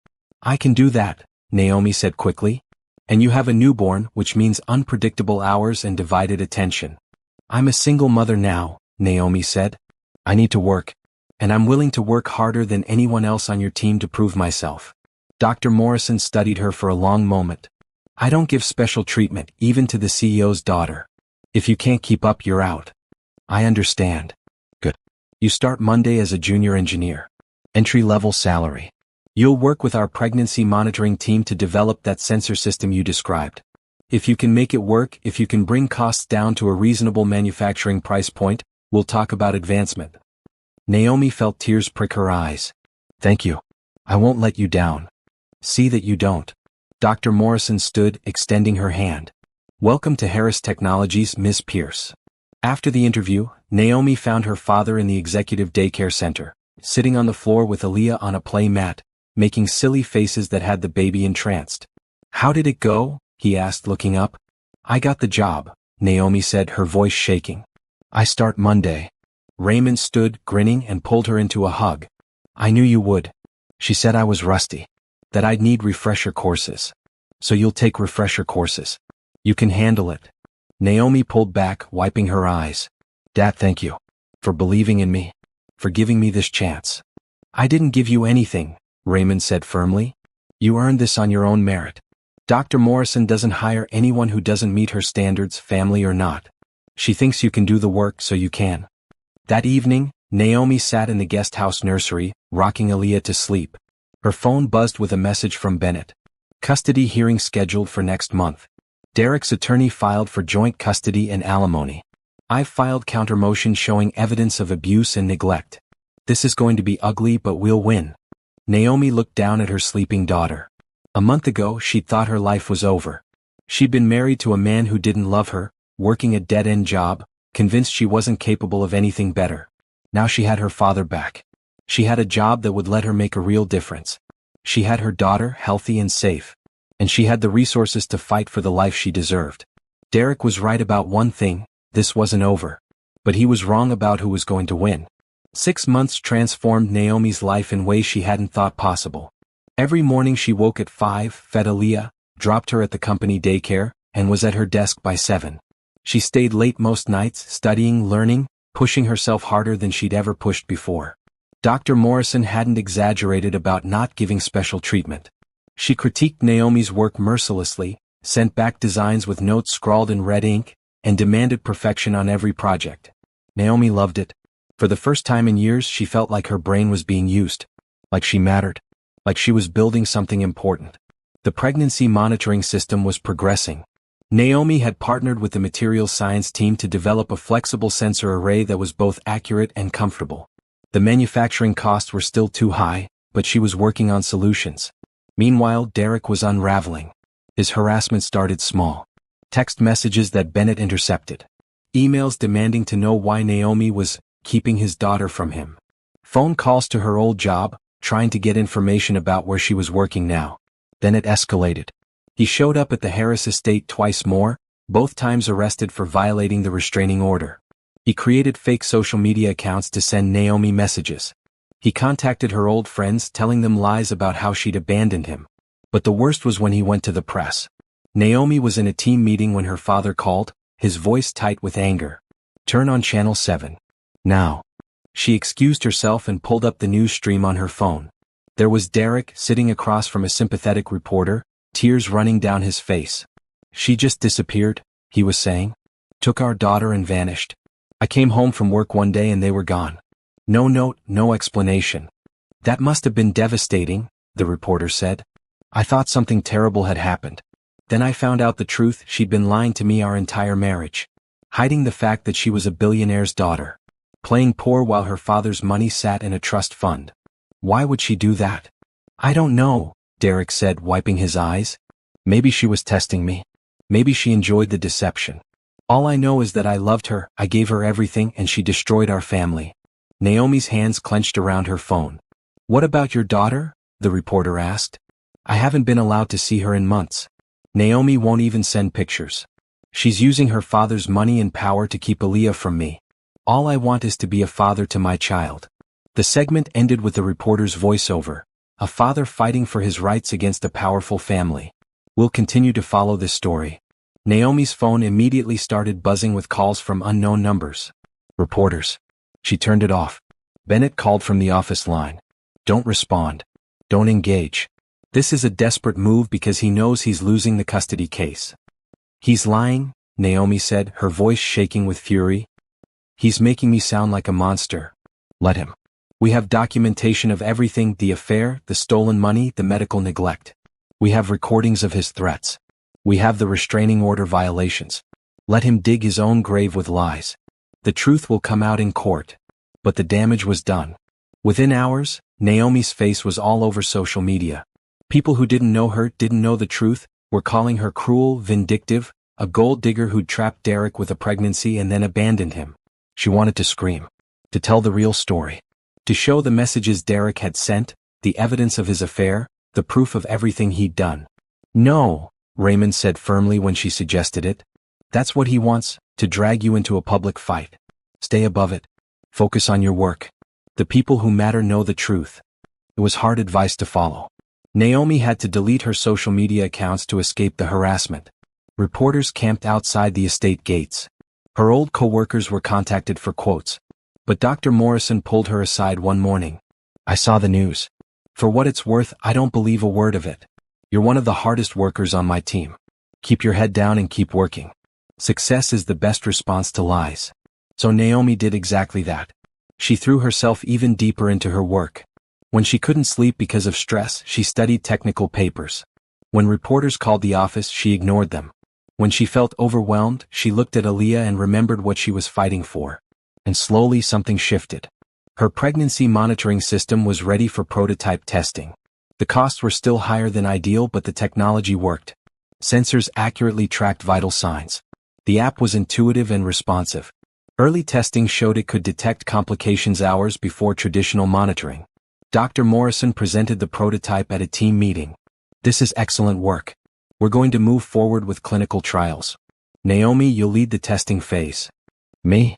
I can do that, Naomi said quickly. And you have a newborn, which means unpredictable hours and divided attention. I'm a single mother now, Naomi said. I need to work. And I'm willing to work harder than anyone else on your team to prove myself. Dr. Morrison studied her for a long moment. I don't give special treatment, even to the CEO's daughter. If you can't keep up, you're out. I understand. Good. You start Monday as a junior engineer. Entry-level salary. You'll work with our pregnancy monitoring team to develop that sensor system you described. If you can make it work, if you can bring costs down to a reasonable manufacturing price point, we'll talk about advancement. Naomi felt tears prick her eyes. Thank you. I won't let you down. See that you don't. Dr. Morrison stood, extending her hand. Welcome to Harris Technologies, Miss Pierce. After the interview, Naomi found her father in the executive daycare center, sitting on the floor with Aaliyah on a play mat, making silly faces that had the baby entranced. How did it go? He asked, looking up. I got the job, Naomi said, her voice shaking. I start Monday. Raymond stood, grinning, and pulled her into a hug. I knew you would. She said I was rusty. That I'd need refresher courses. So you'll take refresher courses. You can handle it. Naomi pulled back, wiping her eyes. Dad, thank you. For believing in me. For giving me this chance. I didn't give you anything, Raymond said firmly. You earned this on your own merit. Dr. Morrison doesn't hire anyone who doesn't meet her standards, family or not. She thinks you can do the work, so you can. That evening, Naomi sat in the guest house nursery, rocking Aaliyah to sleep. Her phone buzzed with a message from Bennett. Custody hearing scheduled for next month. Derek's attorney filed for joint custody and alimony. I've filed countermotion showing evidence of abuse and neglect. This is going to be ugly, but we'll win. Naomi looked down at her sleeping daughter. A month ago, she'd thought her life was over. She'd been married to a man who didn't love her, working a dead-end job, convinced she wasn't capable of anything better. Now she had her father back. She had a job that would let her make a real difference. She had her daughter healthy and safe. And she had the resources to fight for the life she deserved. Derek was right about one thing, this wasn't over. But he was wrong about who was going to win. 6 months transformed Naomi's life in ways she hadn't thought possible. Every morning she woke at 5, fed Aaliyah, dropped her at the company daycare, and was at her desk by 7. She stayed late most nights, studying, learning, pushing herself harder than she'd ever pushed before. Dr. Morrison hadn't exaggerated about not giving special treatment. She critiqued Naomi's work mercilessly, sent back designs with notes scrawled in red ink, and demanded perfection on every project. Naomi loved it. For the first time in years she felt like her brain was being used. Like she mattered. Like she was building something important. The pregnancy monitoring system was progressing. Naomi had partnered with the materials science team to develop a flexible sensor array that was both accurate and comfortable. The manufacturing costs were still too high, but she was working on solutions. Meanwhile, Derek was unraveling. His harassment started small. Text messages that Bennett intercepted. Emails demanding to know why Naomi was keeping his daughter from him. Phone calls to her old job, trying to get information about where she was working now. Then it escalated. He showed up at the Harris estate twice more, both times arrested for violating the restraining order. He created fake social media accounts to send Naomi messages. He contacted her old friends, telling them lies about how she'd abandoned him. But the worst was when he went to the press. Naomi was in a team meeting when her father called, his voice tight with anger. Turn on Channel 7. Now. She excused herself and pulled up the news stream on her phone. There was Derek sitting across from a sympathetic reporter, tears running down his face. She just disappeared, he was saying. Took our daughter and vanished. I came home from work one day and they were gone. No note, no explanation. That must have been devastating, the reporter said. I thought something terrible had happened. Then I found out the truth, she'd been lying to me our entire marriage. Hiding the fact that she was a billionaire's daughter. Playing poor while her father's money sat in a trust fund. Why would she do that? I don't know, Derek said, wiping his eyes. Maybe she was testing me. Maybe she enjoyed the deception. All I know is that I loved her, I gave her everything, and she destroyed our family. Naomi's hands clenched around her phone. What about your daughter? The reporter asked. I haven't been allowed to see her in months. Naomi won't even send pictures. She's using her father's money and power to keep Aaliyah from me. All I want is to be a father to my child. The segment ended with the reporter's voiceover, a father fighting for his rights against a powerful family. We'll continue to follow this story. Naomi's phone immediately started buzzing with calls from unknown numbers. Reporters. She turned it off. Bennett called from the office line. Don't respond. Don't engage. This is a desperate move because he knows he's losing the custody case. He's lying, Naomi said, her voice shaking with fury. He's making me sound like a monster. Let him. We have documentation of everything: the affair, the stolen money, the medical neglect. We have recordings of his threats. We have the restraining order violations. Let him dig his own grave with lies. The truth will come out in court. But the damage was done. Within hours, Naomi's face was all over social media. People who didn't know her, didn't know the truth, were calling her cruel, vindictive, a gold digger who'd trapped Derek with a pregnancy and then abandoned him. She wanted to scream. To tell the real story. To show the messages Derek had sent, the evidence of his affair, the proof of everything he'd done. No, Raymond said firmly when she suggested it. That's what he wants, to drag you into a public fight. Stay above it. Focus on your work. The people who matter know the truth. It was hard advice to follow. Naomi had to delete her social media accounts to escape the harassment. Reporters camped outside the estate gates. Her old co-workers were contacted for quotes. But Dr. Morrison pulled her aside one morning. I saw the news. For what it's worth, I don't believe a word of it. You're one of the hardest workers on my team. Keep your head down and keep working. Success is the best response to lies. So Naomi did exactly that. She threw herself even deeper into her work. When she couldn't sleep because of stress, she studied technical papers. When reporters called the office, she ignored them. When she felt overwhelmed, she looked at Aaliyah and remembered what she was fighting for. And slowly something shifted. Her pregnancy monitoring system was ready for prototype testing. The costs were still higher than ideal, but the technology worked. Sensors accurately tracked vital signs. The app was intuitive and responsive. Early testing showed it could detect complications hours before traditional monitoring. Dr. Morrison presented the prototype at a team meeting. This is excellent work. We're going to move forward with clinical trials. Naomi, you'll lead the testing phase. Me?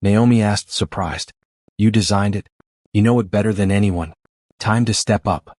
Naomi asked, surprised. You designed it. You know it better than anyone. Time to step up.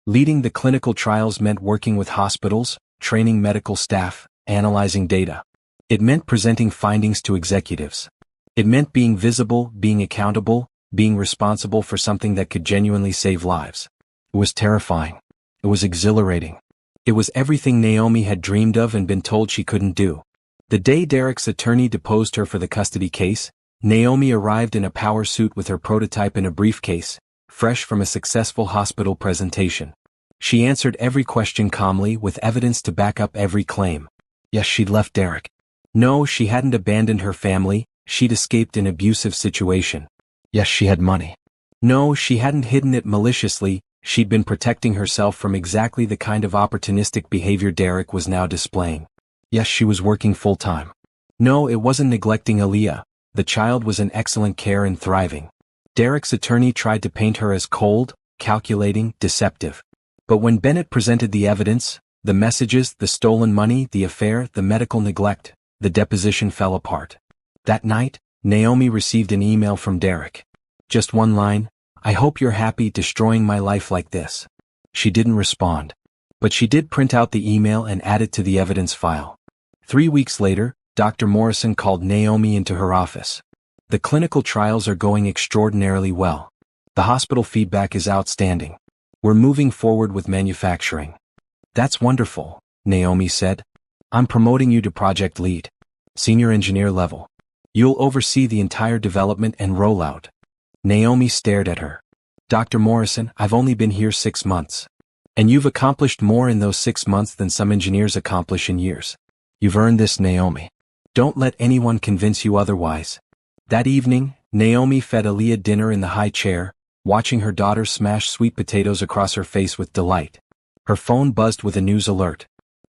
Leading the clinical trials meant working with hospitals, training medical staff, analyzing data. It meant presenting findings to executives. It meant being visible, being accountable, being responsible for something that could genuinely save lives. It was terrifying. It was exhilarating. It was everything Naomi had dreamed of and been told she couldn't do. The day Derek's attorney deposed her for the custody case, Naomi arrived in a power suit with her prototype in a briefcase, fresh from a successful hospital presentation. She answered every question calmly, with evidence to back up every claim. Yes, she'd left Derek. No, she hadn't abandoned her family, she'd escaped an abusive situation. Yes, she had money. No, she hadn't hidden it maliciously, she'd been protecting herself from exactly the kind of opportunistic behavior Derek was now displaying. Yes, she was working full-time. No, it wasn't neglecting Aaliyah. The child was in excellent care and thriving. Derek's attorney tried to paint her as cold, calculating, deceptive. But when Bennett presented the evidence, the messages, the stolen money, the affair, the medical neglect, the deposition fell apart. That night, Naomi received an email from Derek. Just one line, I hope you're happy destroying my life like this. She didn't respond. But she did print out the email and add it to the evidence file. 3 weeks later, Dr. Morrison called Naomi into her office. The clinical trials are going extraordinarily well. The hospital feedback is outstanding. We're moving forward with manufacturing. That's wonderful, Naomi said. I'm promoting you to project lead. Senior engineer level. You'll oversee the entire development and rollout. Naomi stared at her. Dr. Morrison, I've only been here 6 months. And you've accomplished more in those 6 months than some engineers accomplish in years. You've earned this, Naomi. Don't let anyone convince you otherwise. That evening, Naomi fed Aaliyah dinner in the high chair, watching her daughter smash sweet potatoes across her face with delight. Her phone buzzed with a news alert.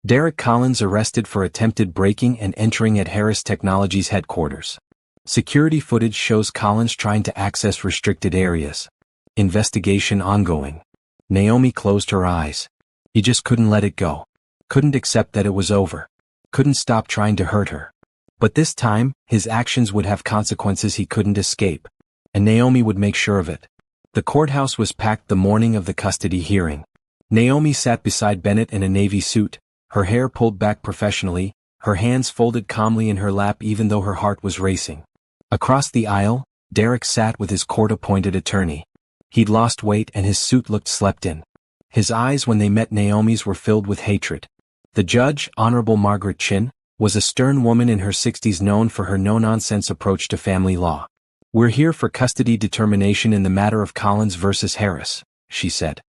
Derek Collins arrested for attempted breaking and entering at Harris Technologies headquarters. Security footage shows Collins trying to access restricted areas. Investigation ongoing. Naomi closed her eyes. He just couldn't let it go. Couldn't accept that it was over. Couldn't stop trying to hurt her. But this time, his actions would have consequences he couldn't escape. And Naomi would make sure of it. The courthouse was packed the morning of the custody hearing. Naomi sat beside Bennett in a navy suit, her hair pulled back professionally, her hands folded calmly in her lap even though her heart was racing. Across the aisle, Derek sat with his court-appointed attorney. He'd lost weight and his suit looked slept-in. His eyes when they met Naomi's were filled with hatred. The judge, Honorable Margaret Chin, was a stern woman in her 60s known for her no-nonsense approach to family law. "We're here for custody determination in the matter of Collins versus Harris," she said.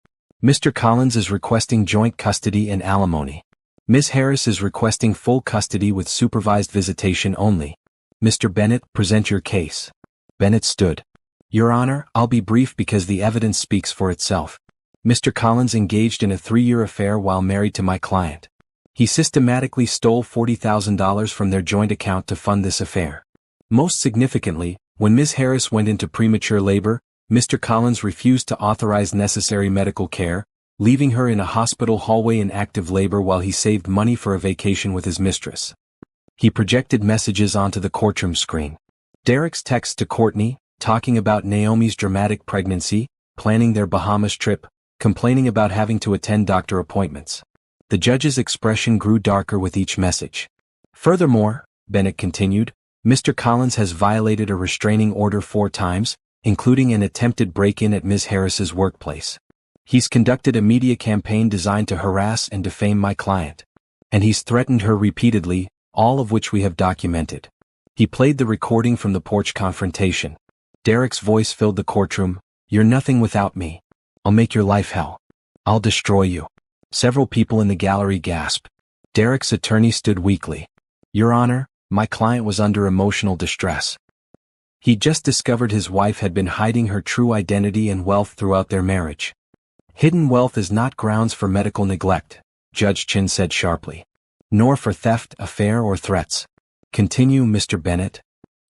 "Mr. Collins is requesting joint custody and alimony. Ms. Harris is requesting full custody with supervised visitation only. Mr. Bennett, present your case." Bennett stood. "Your Honor, I'll be brief because the evidence speaks for itself. Mr. Collins engaged in a 3-year affair while married to my client. He systematically stole $40,000 from their joint account to fund this affair. Most significantly, when Ms. Harris went into premature labor, Mr. Collins refused to authorize necessary medical care, leaving her in a hospital hallway in active labor while he saved money for a vacation with his mistress. He projected messages onto the courtroom screen. Derek's text to Courtney, talking about Naomi's dramatic pregnancy, planning their Bahamas trip, complaining about having to attend doctor appointments. The judge's expression grew darker with each message. "Furthermore," Bennett continued, "Mr. Collins has violated a restraining order 4 times, including an attempted break-in at Ms. Harris's workplace. He's conducted a media campaign designed to harass and defame my client. And he's threatened her repeatedly, all of which we have documented." He played the recording from the porch confrontation. Derek's voice filled the courtroom. "You're nothing without me. I'll make your life hell. I'll destroy you." Several people in the gallery gasped. Derek's attorney stood weakly. "Your Honor, my client was under emotional distress. He'd just discovered his wife had been hiding her true identity and wealth throughout their marriage." "Hidden wealth is not grounds for medical neglect," Judge Chin said sharply. "Nor for theft, affair, or threats. Continue, Mr. Bennett."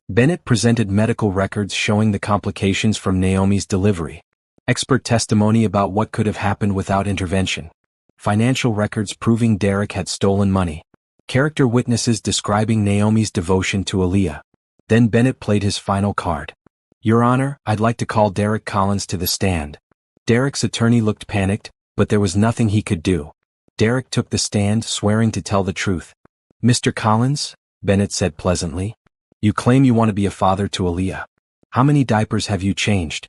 Bennett presented medical records showing the complications from Naomi's delivery. Expert testimony about what could have happened without intervention. Financial records proving Derek had stolen money. Character witnesses describing Naomi's devotion to Aaliyah. Then Bennett played his final card. "Your Honor, I'd like to call Derek Collins to the stand." Derek's attorney looked panicked, but there was nothing he could do. Derek took the stand, swearing to tell the truth. "Mr. Collins," Bennett said pleasantly, "you claim you want to be a father to Aaliyah. How many diapers have you changed?"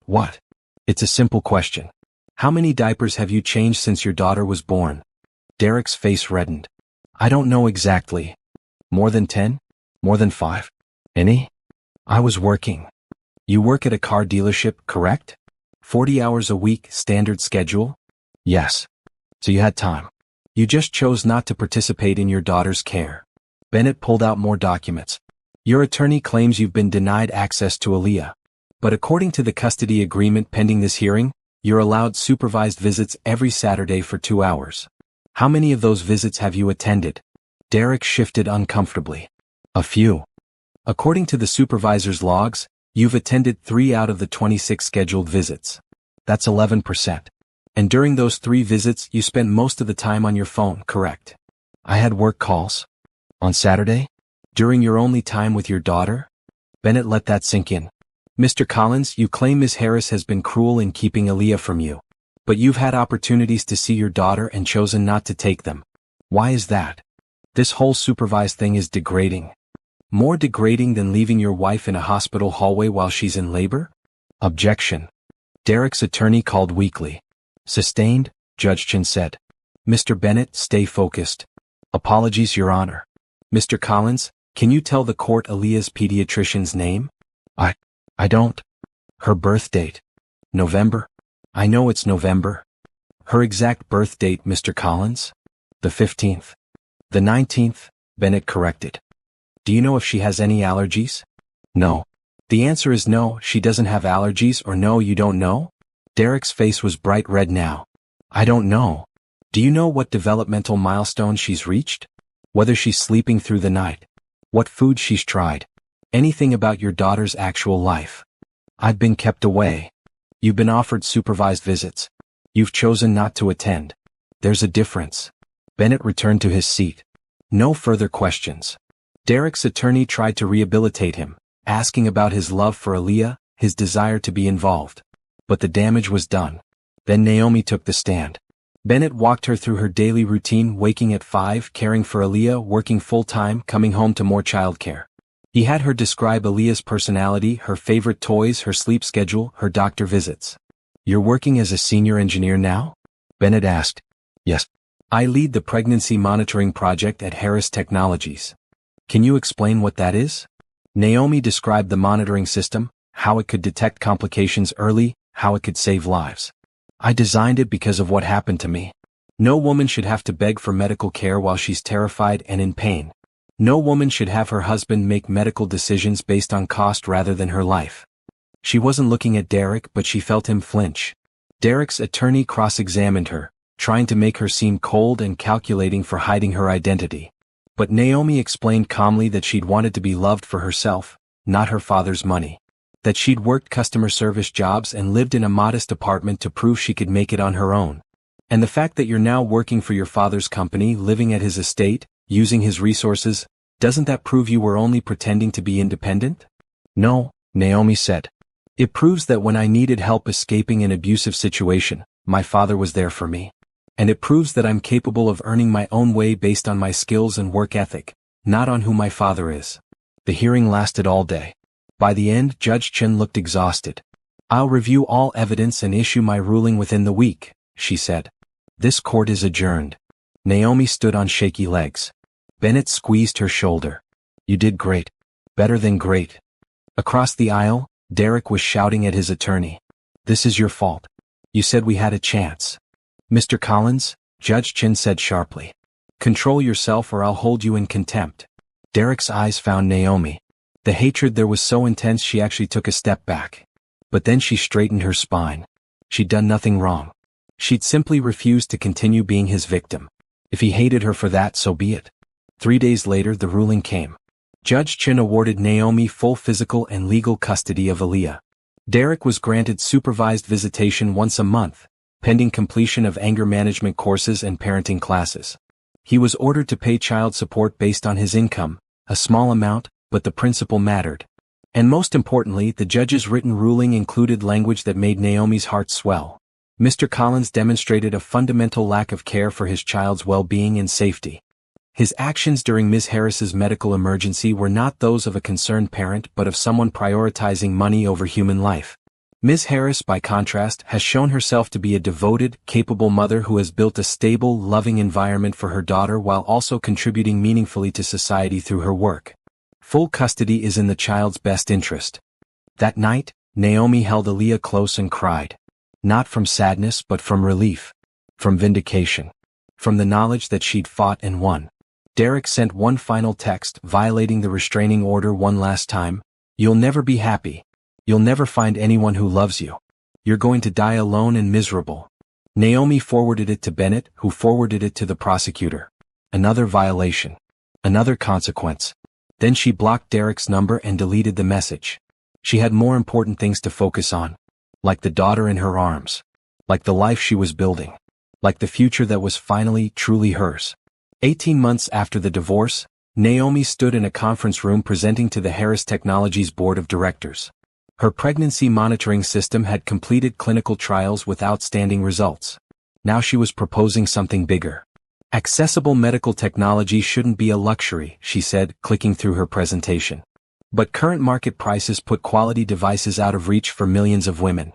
What? It's a simple question. How many diapers have you changed since your daughter was born?" Derek's face reddened. "I don't know exactly. More than 10? More than 5? Any? I was working." "You work at a car dealership, correct? 40 hours a week, standard schedule?" "Yes." "So you had time. You just chose not to participate in your daughter's care." Bennett pulled out more documents. "Your attorney claims you've been denied access to Aaliyah. But according to the custody agreement pending this hearing, you're allowed supervised visits every Saturday for 2 hours. How many of those visits have you attended?" Derek shifted uncomfortably. "A few. According to the supervisor's logs, you've attended 3 out of the 26 scheduled visits. That's 11%. And during those 3 visits you spent most of the time on your phone, correct?" "I had work calls." "On Saturday? During your only time with your daughter?" Bennett let that sink in. "Mr. Collins, you claim Ms. Harris has been cruel in keeping Aaliyah from you. But you've had opportunities to see your daughter and chosen not to take them. Why is that? This whole supervised thing is degrading. More degrading than leaving your wife in a hospital hallway while she's in labor?" "Objection." Derek's attorney called weakly. "Sustained," Judge Chin said. "Mr. Bennett, stay focused." "Apologies, Your Honor." "Mr. Collins, can you tell the court Aaliyah's pediatrician's name?" I don't. "Her birth date?" "November." "I know it's November." "Her exact birth date, Mr. Collins?" "The 15th. "The 19th, Bennett corrected. "Do you know if she has any allergies?" "No." "The answer is no, she doesn't have allergies, or no, you don't know?" Derek's face was bright red now. "I don't know." "Do you know what developmental milestone she's reached? Whether she's sleeping through the night? What food she's tried? Anything about your daughter's actual life?" "I've been kept away." "You've been offered supervised visits. You've chosen not to attend. There's a difference." Bennett returned to his seat. No further questions. Derek's attorney tried to rehabilitate him, asking about his love for Aaliyah, his desire to be involved. But the damage was done. Then Naomi took the stand. Bennett walked her through her daily routine, waking at 5, caring for Aaliyah, working full-time, coming home to more childcare. He had her describe Aaliyah's personality, her favorite toys, her sleep schedule, her doctor visits. "You're working as a senior engineer now?" Bennett asked. "Yes. I lead the pregnancy monitoring project at Harris Technologies." "Can you explain what that is?" Naomi described the monitoring system, how it could detect complications early, how it could save lives. I designed it because of what happened to me. No woman should have to beg for medical care while she's terrified and in pain. No woman should have her husband make medical decisions based on cost rather than her life. She wasn't looking at Derek, but she felt him flinch. Derek's attorney cross-examined her, trying to make her seem cold and calculating for hiding her identity. But Naomi explained calmly that she'd wanted to be loved for herself, not her father's money. That she'd worked customer service jobs and lived in a modest apartment to prove she could make it on her own. And the fact that you're now working for your father's company, living at his estate, using his resources, doesn't that prove you were only pretending to be independent? No, Naomi said. It proves that when I needed help escaping an abusive situation, my father was there for me. And it proves that I'm capable of earning my own way based on my skills and work ethic, not on who my father is. The hearing lasted all day. By the end, Judge Chen looked exhausted. I'll review all evidence and issue my ruling within the week, she said. This court is adjourned. Naomi stood on shaky legs. Bennett squeezed her shoulder. You did great. Better than great. Across the aisle, Derek was shouting at his attorney. This is your fault. You said we had a chance. Mr. Collins, Judge Chen said sharply. Control yourself or I'll hold you in contempt. Derek's eyes found Naomi. The hatred there was so intense she actually took a step back. But then she straightened her spine. She'd done nothing wrong. She'd simply refused to continue being his victim. If he hated her for that, so be it. 3 days later, the ruling came. Judge Chen awarded Naomi full physical and legal custody of Aaliyah. Derek was granted supervised visitation once a month, pending completion of anger management courses and parenting classes. He was ordered to pay child support based on his income, a small amount, but the principle mattered. And most importantly, the judge's written ruling included language that made Naomi's heart swell. Mr. Collins demonstrated a fundamental lack of care for his child's well-being and safety. His actions during Ms. Harris's medical emergency were not those of a concerned parent but of someone prioritizing money over human life. Ms. Harris, by contrast, has shown herself to be a devoted, capable mother who has built a stable, loving environment for her daughter while also contributing meaningfully to society through her work. Full custody is in the child's best interest. That night, Naomi held Aaliyah close and cried. Not from sadness but from relief. From vindication. From the knowledge that she'd fought and won. Derek sent one final text, violating the restraining order one last time. You'll never be happy. You'll never find anyone who loves you. You're going to die alone and miserable. Naomi forwarded it to Bennett, who forwarded it to the prosecutor. Another violation. Another consequence. Then she blocked Derek's number and deleted the message. She had more important things to focus on. Like the daughter in her arms. Like the life she was building. Like the future that was finally, truly hers. 18 months after the divorce, Naomi stood in a conference room presenting to the Harris Technologies Board of Directors. Her pregnancy monitoring system had completed clinical trials with outstanding results. Now she was proposing something bigger. Accessible medical technology shouldn't be a luxury, she said, clicking through her presentation. But current market prices put quality devices out of reach for millions of women.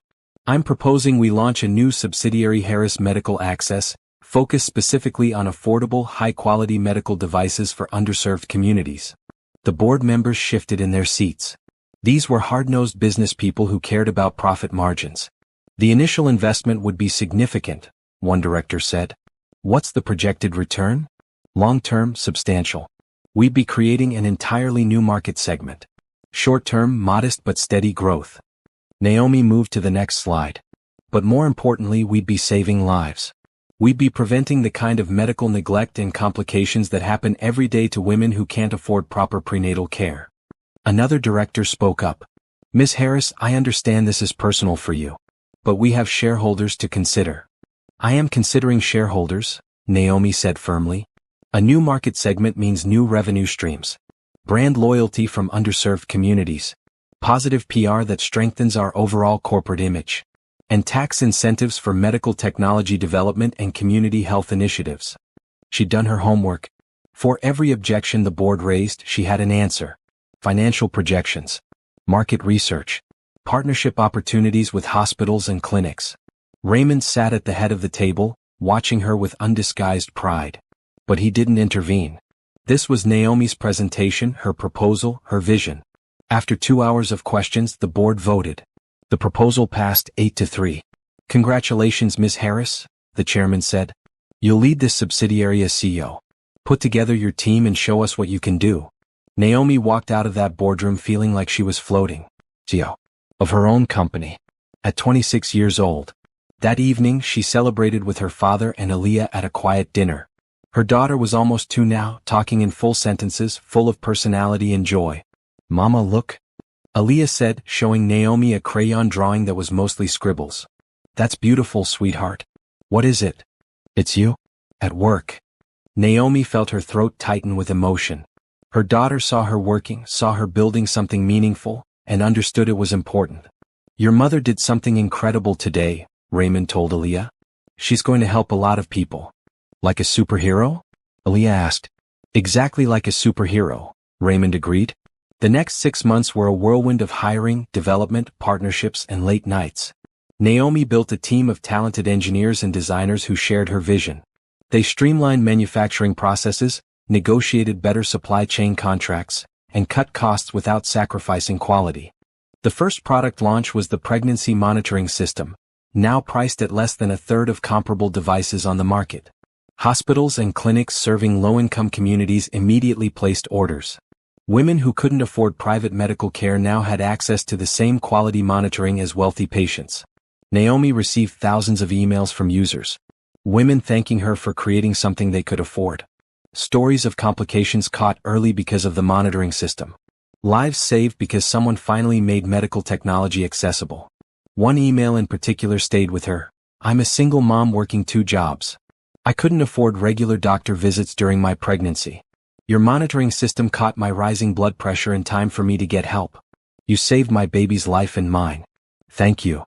I'm proposing we launch a new subsidiary, Harris Medical Access, focused specifically on affordable, high-quality medical devices for underserved communities. The board members shifted in their seats. These were hard-nosed business people who cared about profit margins. The initial investment would be significant, one director said. What's the projected return? Long-term, substantial. We'd be creating an entirely new market segment. Short-term, modest but steady growth. Naomi moved to the next slide. But more importantly, we'd be saving lives. We'd be preventing the kind of medical neglect and complications that happen every day to women who can't afford proper prenatal care. Another director spoke up. Ms. Harris, I understand this is personal for you. But we have shareholders to consider. I am considering shareholders, Naomi said firmly. A new market segment means new revenue streams. Brand loyalty from underserved communities. Positive PR that strengthens our overall corporate image. And tax incentives for medical technology development and community health initiatives. She'd done her homework. For every objection the board raised, she had an answer. Financial projections. Market research. Partnership opportunities with hospitals and clinics. Raymond sat at the head of the table, watching her with undisguised pride. But he didn't intervene. This was Naomi's presentation, her proposal, her vision. After 2 hours of questions, the board voted. The proposal passed 8-3. "Congratulations, Ms. Harris," the chairman said. "You'll lead this subsidiary as CEO. Put together your team and show us what you can do." Naomi walked out of that boardroom feeling like she was floating. CEO of her own company. At 26 years old. That evening, she celebrated with her father and Aaliyah at a quiet dinner. Her daughter was almost 2 now, talking in full sentences, full of personality and joy. "Mama, look," Aaliyah said, showing Naomi a crayon drawing that was mostly scribbles. "That's beautiful, sweetheart." "What is it?" "It's you. At work." Naomi felt her throat tighten with emotion. Her daughter saw her working, saw her building something meaningful, and understood it was important. "Your mother did something incredible today," Raymond told Aaliyah. "She's going to help a lot of people." "Like a superhero?" Aaliyah asked. "Exactly like a superhero," Raymond agreed. The next 6 months were a whirlwind of hiring, development, partnerships, and late nights. Naomi built a team of talented engineers and designers who shared her vision. They streamlined manufacturing processes, negotiated better supply chain contracts, and cut costs without sacrificing quality. The first product launch was the pregnancy monitoring system, now priced at less than a third of comparable devices on the market. Hospitals and clinics serving low-income communities immediately placed orders. Women who couldn't afford private medical care now had access to the same quality monitoring as wealthy patients. Naomi received thousands of emails from users. Women thanking her for creating something they could afford. Stories of complications caught early because of the monitoring system. Lives saved because someone finally made medical technology accessible. One email in particular stayed with her. "I'm a single mom working 2 jobs. I couldn't afford regular doctor visits during my pregnancy. Your monitoring system caught my rising blood pressure in time for me to get help. You saved my baby's life and mine. Thank you."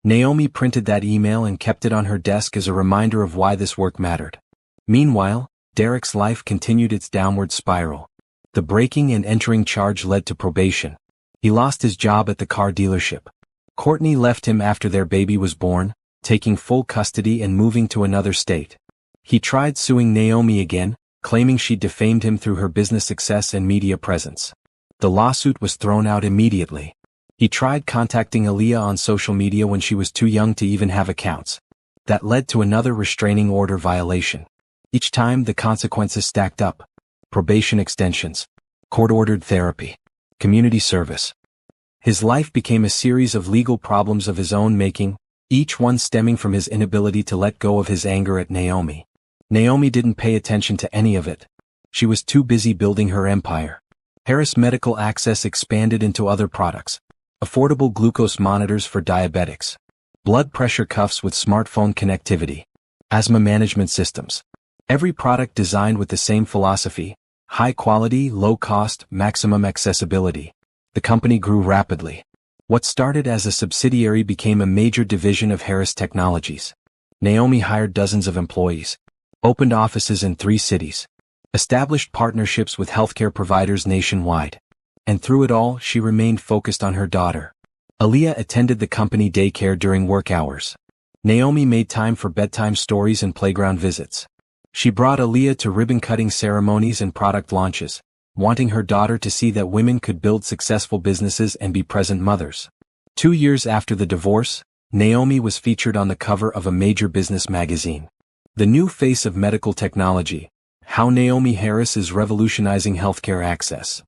Naomi printed that email and kept it on her desk as a reminder of why this work mattered. Meanwhile, Derek's life continued its downward spiral. The breaking and entering charge led to probation. He lost his job at the car dealership. Courtney left him after their baby was born, taking full custody and moving to another state. He tried suing Naomi again, claiming she defamed him through her business success and media presence. The lawsuit was thrown out immediately. He tried contacting Aaliyah on social media when she was too young to even have accounts. That led to another restraining order violation. Each time the consequences stacked up. Probation extensions, court-ordered therapy, community service. His life became a series of legal problems of his own making, each one stemming from his inability to let go of his anger at Naomi. Naomi didn't pay attention to any of it. She was too busy building her empire. Harris Medical Access expanded into other products. Affordable glucose monitors for diabetics. Blood pressure cuffs with smartphone connectivity. Asthma management systems. Every product designed with the same philosophy: high quality, low cost, maximum accessibility. The company grew rapidly. What started as a subsidiary became a major division of Harris Technologies. Naomi hired dozens of employees. Opened offices in 3 cities. Established partnerships with healthcare providers nationwide. And through it all, she remained focused on her daughter. Aaliyah attended the company daycare during work hours. Naomi made time for bedtime stories and playground visits. She brought Aaliyah to ribbon-cutting ceremonies and product launches, wanting her daughter to see that women could build successful businesses and be present mothers. 2 years after the divorce, Naomi was featured on the cover of a major business magazine. The New Face of Medical Technology: How Naomi Harris is Revolutionizing Healthcare Access.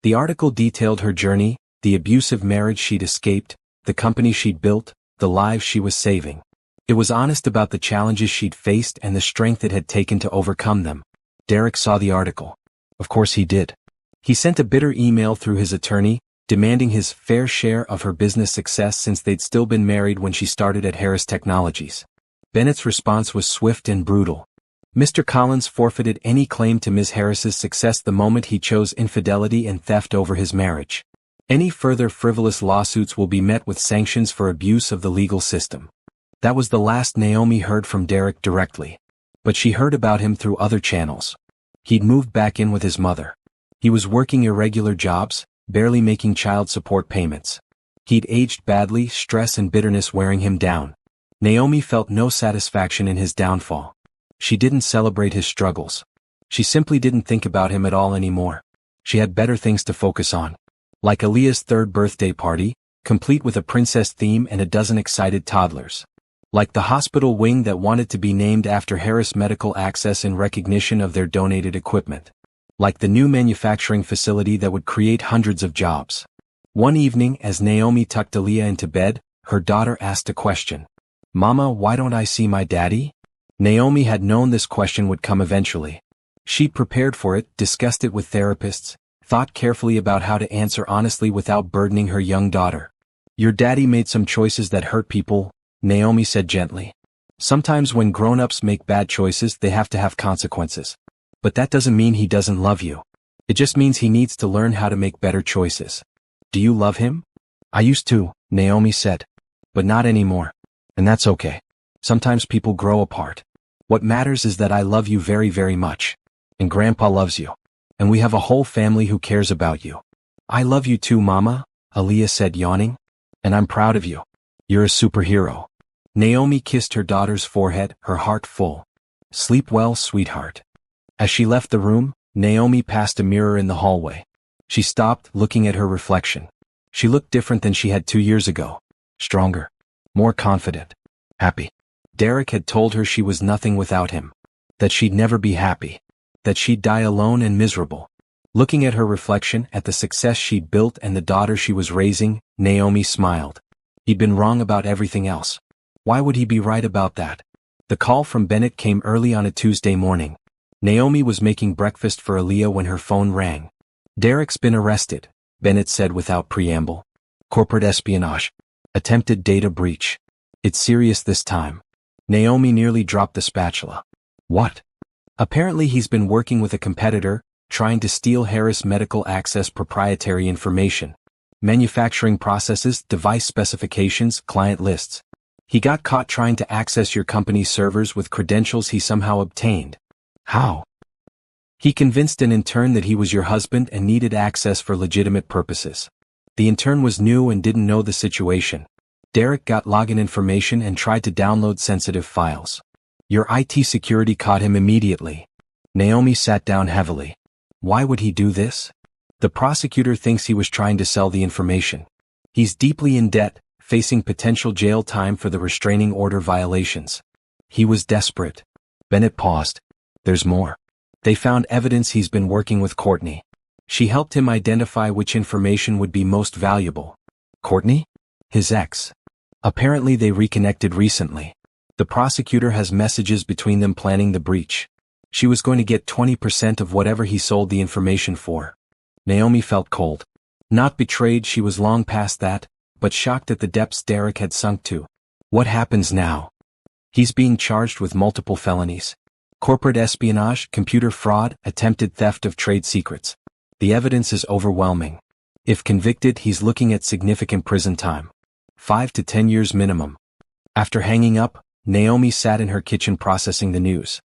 The article detailed her journey, the abusive marriage she'd escaped, the company she'd built, the lives she was saving. It was honest about the challenges she'd faced and the strength it had taken to overcome them. Derek saw the article. Of course he did. He sent a bitter email through his attorney, demanding his fair share of her business success since they'd still been married when she started at Harris Technologies. Bennett's response was swift and brutal. Mr. Collins forfeited any claim to Ms. Harris's success the moment he chose infidelity and theft over his marriage. Any further frivolous lawsuits will be met with sanctions for abuse of the legal system. That was the last Naomi heard from Derek directly. But she heard about him through other channels. He'd moved back in with his mother. He was working irregular jobs, barely making child support payments. He'd aged badly, stress and bitterness wearing him down. Naomi felt no satisfaction in his downfall. She didn't celebrate his struggles. She simply didn't think about him at all anymore. She had better things to focus on. Like Aaliyah's third birthday party, complete with a princess theme and a dozen excited toddlers. Like the hospital wing that wanted to be named after Harris Medical Access in recognition of their donated equipment. Like the new manufacturing facility that would create hundreds of jobs. One evening, as Naomi tucked Aaliyah into bed, her daughter asked a question. "Mama, why don't I see my daddy?" Naomi had known this question would come eventually. She'd prepared for it, discussed it with therapists, thought carefully about how to answer honestly without burdening her young daughter. "Your daddy made some choices that hurt people," Naomi said gently. "Sometimes when grown-ups make bad choices, they have to have consequences. But that doesn't mean he doesn't love you. It just means he needs to learn how to make better choices." "Do you love him?" "I used to," Naomi said. "But not anymore. And that's okay. Sometimes people grow apart. What matters is that I love you very, very much. And Grandpa loves you. And we have a whole family who cares about you." "I love you too, Mama," Aaliyah said, yawning. "And I'm proud of you. You're a superhero." Naomi kissed her daughter's forehead, her heart full. "Sleep well, sweetheart." As she left the room, Naomi passed a mirror in the hallway. She stopped, looking at her reflection. She looked different than she had 2 years ago. Stronger. More confident. Happy. Derek had told her she was nothing without him. That she'd never be happy. That she'd die alone and miserable. Looking at her reflection, at the success she'd built and the daughter she was raising, Naomi smiled. He'd been wrong about everything else. Why would he be right about that? The call from Bennett came early on a Tuesday morning. Naomi was making breakfast for Aaliyah when her phone rang. "Derek's been arrested," Bennett said without preamble. "Corporate espionage. Attempted data breach. It's serious this time." Naomi nearly dropped the spatula. "What?" "Apparently he's been working with a competitor, trying to steal Harris Medical Access proprietary information. Manufacturing processes, device specifications, client lists. He got caught trying to access your company's servers with credentials he somehow obtained." "How?" "He convinced an intern that he was your husband and needed access for legitimate purposes. The intern was new and didn't know the situation. Derek got login information and tried to download sensitive files. Your IT security caught him immediately." Naomi sat down heavily. "Why would he do this?" "The prosecutor thinks he was trying to sell the information. He's deeply in debt, facing potential jail time for the restraining order violations. He was desperate." Bennett paused. "There's more. They found evidence he's been working with Courtney. She helped him identify which information would be most valuable." "Courtney?" "His ex. Apparently they reconnected recently. The prosecutor has messages between them planning the breach. She was going to get 20% of whatever he sold the information for." Naomi felt cold. Not betrayed, she was long past that, but shocked at the depths Derek had sunk to. "What happens now?" "He's being charged with multiple felonies. Corporate espionage, computer fraud, attempted theft of trade secrets. The evidence is overwhelming. If convicted, he's looking at significant prison time. 5 to 10 years minimum." After hanging up, Naomi sat in her kitchen processing the news.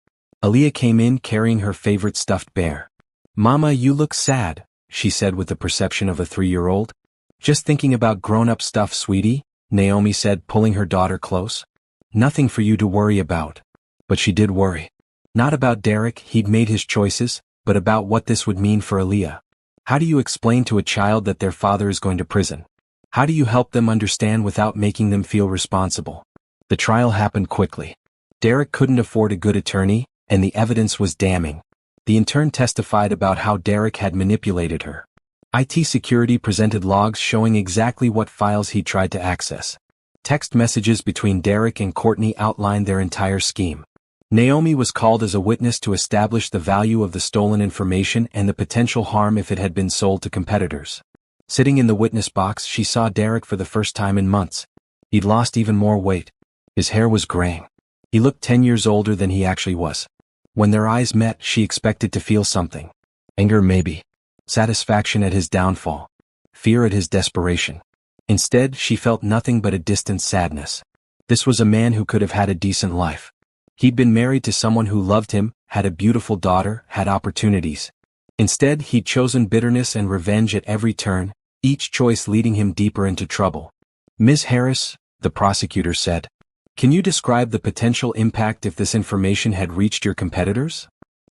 Aaliyah came in carrying her favorite stuffed bear. "Mama, you look sad," she said with the perception of a 3-year-old. "Just thinking about grown-up stuff, sweetie," Naomi said, pulling her daughter close. "Nothing for you to worry about." But she did worry. Not about Derek, he'd made his choices, but about what this would mean for Aaliyah. How do you explain to a child that their father is going to prison? How do you help them understand without making them feel responsible? The trial happened quickly. Derek couldn't afford a good attorney, and the evidence was damning. The intern testified about how Derek had manipulated her. IT security presented logs showing exactly what files he tried to access. Text messages between Derek and Courtney outlined their entire scheme. Naomi was called as a witness to establish the value of the stolen information and the potential harm if it had been sold to competitors. Sitting in the witness box, she saw Derek for the first time in months. He'd lost even more weight. His hair was graying. He looked 10 years older than he actually was. When their eyes met, she expected to feel something. Anger maybe. Satisfaction at his downfall. Fear at his desperation. Instead, she felt nothing but a distant sadness. This was a man who could have had a decent life. He'd been married to someone who loved him, had a beautiful daughter, had opportunities. Instead, he'd chosen bitterness and revenge at every turn, each choice leading him deeper into trouble. "Ms. Harris," the prosecutor said, "can you describe the potential impact if this information had reached your competitors?"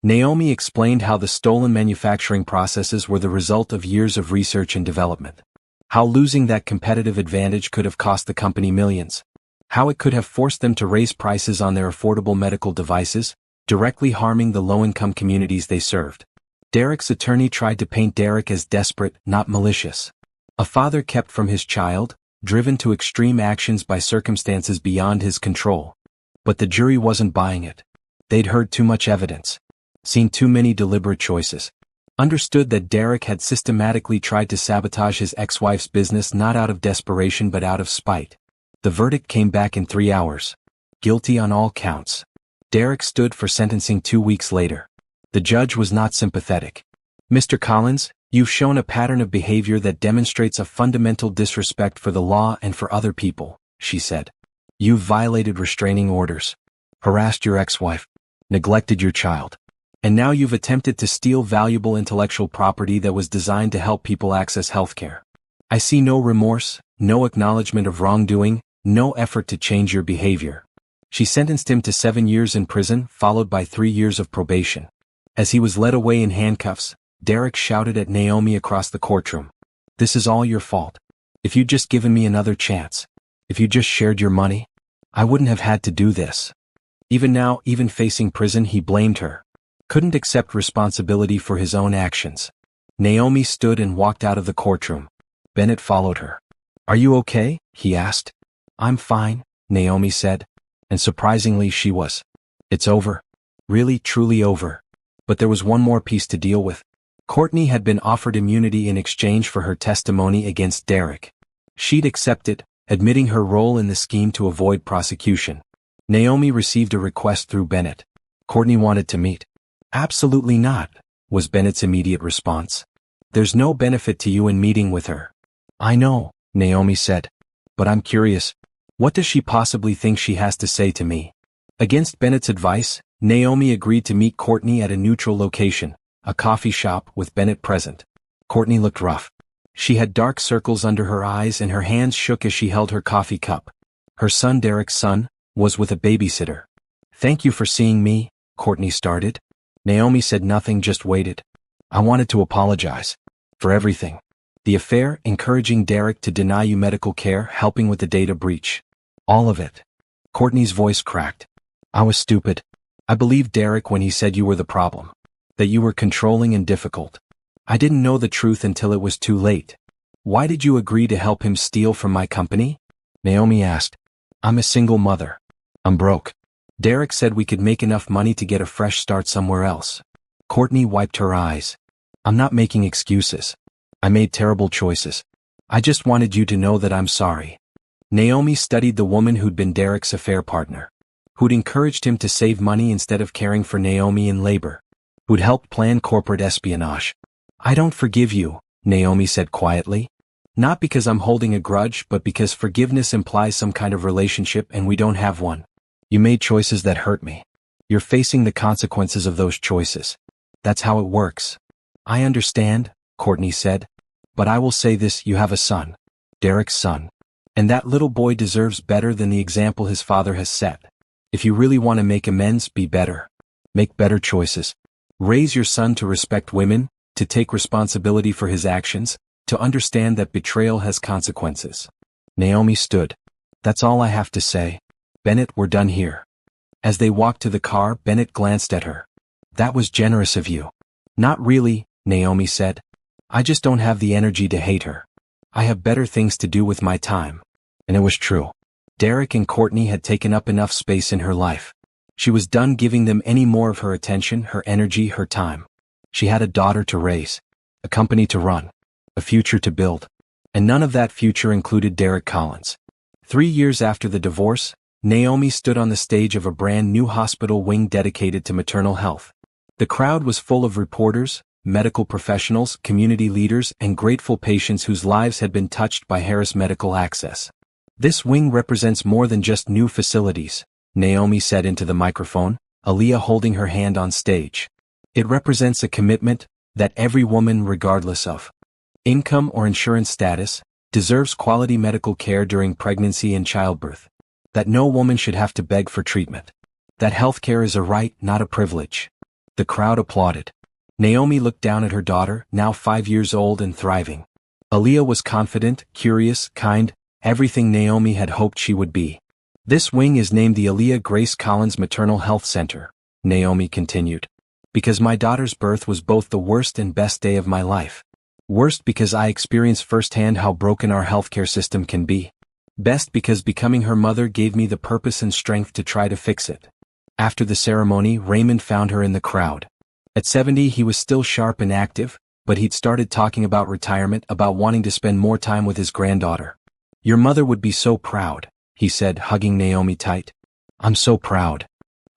Naomi explained how the stolen manufacturing processes were the result of years of research and development. How losing that competitive advantage could have cost the company millions. How it could have forced them to raise prices on their affordable medical devices, directly harming the low-income communities they served. Derek's attorney tried to paint Derek as desperate, not malicious. A father kept from his child, driven to extreme actions by circumstances beyond his control. But the jury wasn't buying it. They'd heard too much evidence, seen too many deliberate choices, understood that Derek had systematically tried to sabotage his ex-wife's business not out of desperation but out of spite. The verdict came back in 3 hours. Guilty on all counts. Derek stood for sentencing 2 weeks later. The judge was not sympathetic. "Mr. Collins, you've shown a pattern of behavior that demonstrates a fundamental disrespect for the law and for other people," she said. "You've violated restraining orders, harassed your ex-wife, neglected your child. And now you've attempted to steal valuable intellectual property that was designed to help people access healthcare. I see no remorse, no acknowledgement of wrongdoing, no effort to change your behavior." She sentenced him to 7 years in prison, followed by 3 years of probation. As he was led away in handcuffs, Derek shouted at Naomi across the courtroom, "This is all your fault. If you'd just given me another chance, if you just shared your money, I wouldn't have had to do this." Even now, even facing prison, he blamed her. Couldn't accept responsibility for his own actions. Naomi stood and walked out of the courtroom. Bennett followed her. "Are you okay?" he asked. "I'm fine," Naomi said. And surprisingly, she was. "It's over. Really, truly over." But there was one more piece to deal with. Courtney had been offered immunity in exchange for her testimony against Derek. She'd accepted, admitting her role in the scheme to avoid prosecution. Naomi received a request through Bennett. Courtney wanted to meet. "Absolutely not," was Bennett's immediate response. "There's no benefit to you in meeting with her." "I know," Naomi said. "But I'm curious. What does she possibly think she has to say to me?" Against Bennett's advice, Naomi agreed to meet Courtney at a neutral location, a coffee shop with Bennett present. Courtney looked rough. She had dark circles under her eyes and her hands shook as she held her coffee cup. Her son, Derek's son, was with a babysitter. "Thank you for seeing me," Courtney started. Naomi said nothing, just waited. "I wanted to apologize. For everything. The affair, encouraging Derek to deny you medical care, helping with the data breach. All of it." Courtney's voice cracked. "I was stupid. I believed Derek when he said you were the problem. That you were controlling and difficult. I didn't know the truth until it was too late. Why did you agree to help him steal from my company?" Naomi asked. "I'm a single mother. I'm broke. Derek said we could make enough money to get a fresh start somewhere else." Courtney wiped her eyes. "I'm not making excuses. I made terrible choices. I just wanted you to know that I'm sorry." Naomi studied the woman who'd been Derek's affair partner. Who'd encouraged him to save money instead of caring for Naomi in labor. Who'd helped plan corporate espionage. "I don't forgive you," Naomi said quietly. "Not because I'm holding a grudge, but because forgiveness implies some kind of relationship and we don't have one. You made choices that hurt me. You're facing the consequences of those choices. That's how it works." "I understand," Courtney said. "But I will say this, you have a son. Derek's son. And that little boy deserves better than the example his father has set. If you really want to make amends, be better. Make better choices. Raise your son to respect women, to take responsibility for his actions, to understand that betrayal has consequences." Naomi stood. "That's all I have to say. Bennett, we're done here." As they walked to the car, Bennett glanced at her. "That was generous of you." "Not really," Naomi said. "I just don't have the energy to hate her. I have better things to do with my time." And it was true. Derek and Courtney had taken up enough space in her life. She was done giving them any more of her attention, her energy, her time. She had a daughter to raise, a company to run, a future to build. And none of that future included Derek Collins. 3 years after the divorce, Naomi stood on the stage of a brand new hospital wing dedicated to maternal health. The crowd was full of reporters, medical professionals, community leaders, and grateful patients whose lives had been touched by Harris Medical Access. "This wing represents more than just new facilities," Naomi said into the microphone, Aaliyah holding her hand on stage. "It represents a commitment that every woman, regardless of income or insurance status, deserves quality medical care during pregnancy and childbirth. That no woman should have to beg for treatment. That healthcare is a right, not a privilege. The crowd applauded. Naomi looked down at her daughter, now 5 years old and thriving. Aaliyah was confident, curious, kind, everything Naomi had hoped she would be. This wing is named the Aaliyah Grace Collins Maternal Health Center, Naomi continued. Because my daughter's birth was both the worst and best day of my life. Worst because I experienced firsthand how broken our healthcare system can be. Best because becoming her mother gave me the purpose and strength to try to fix it. After the ceremony, Raymond found her in the crowd. At 70 he was still sharp and active, but he'd started talking about retirement, about wanting to spend more time with his granddaughter. Your mother would be so proud, he said, hugging Naomi tight. I'm so proud.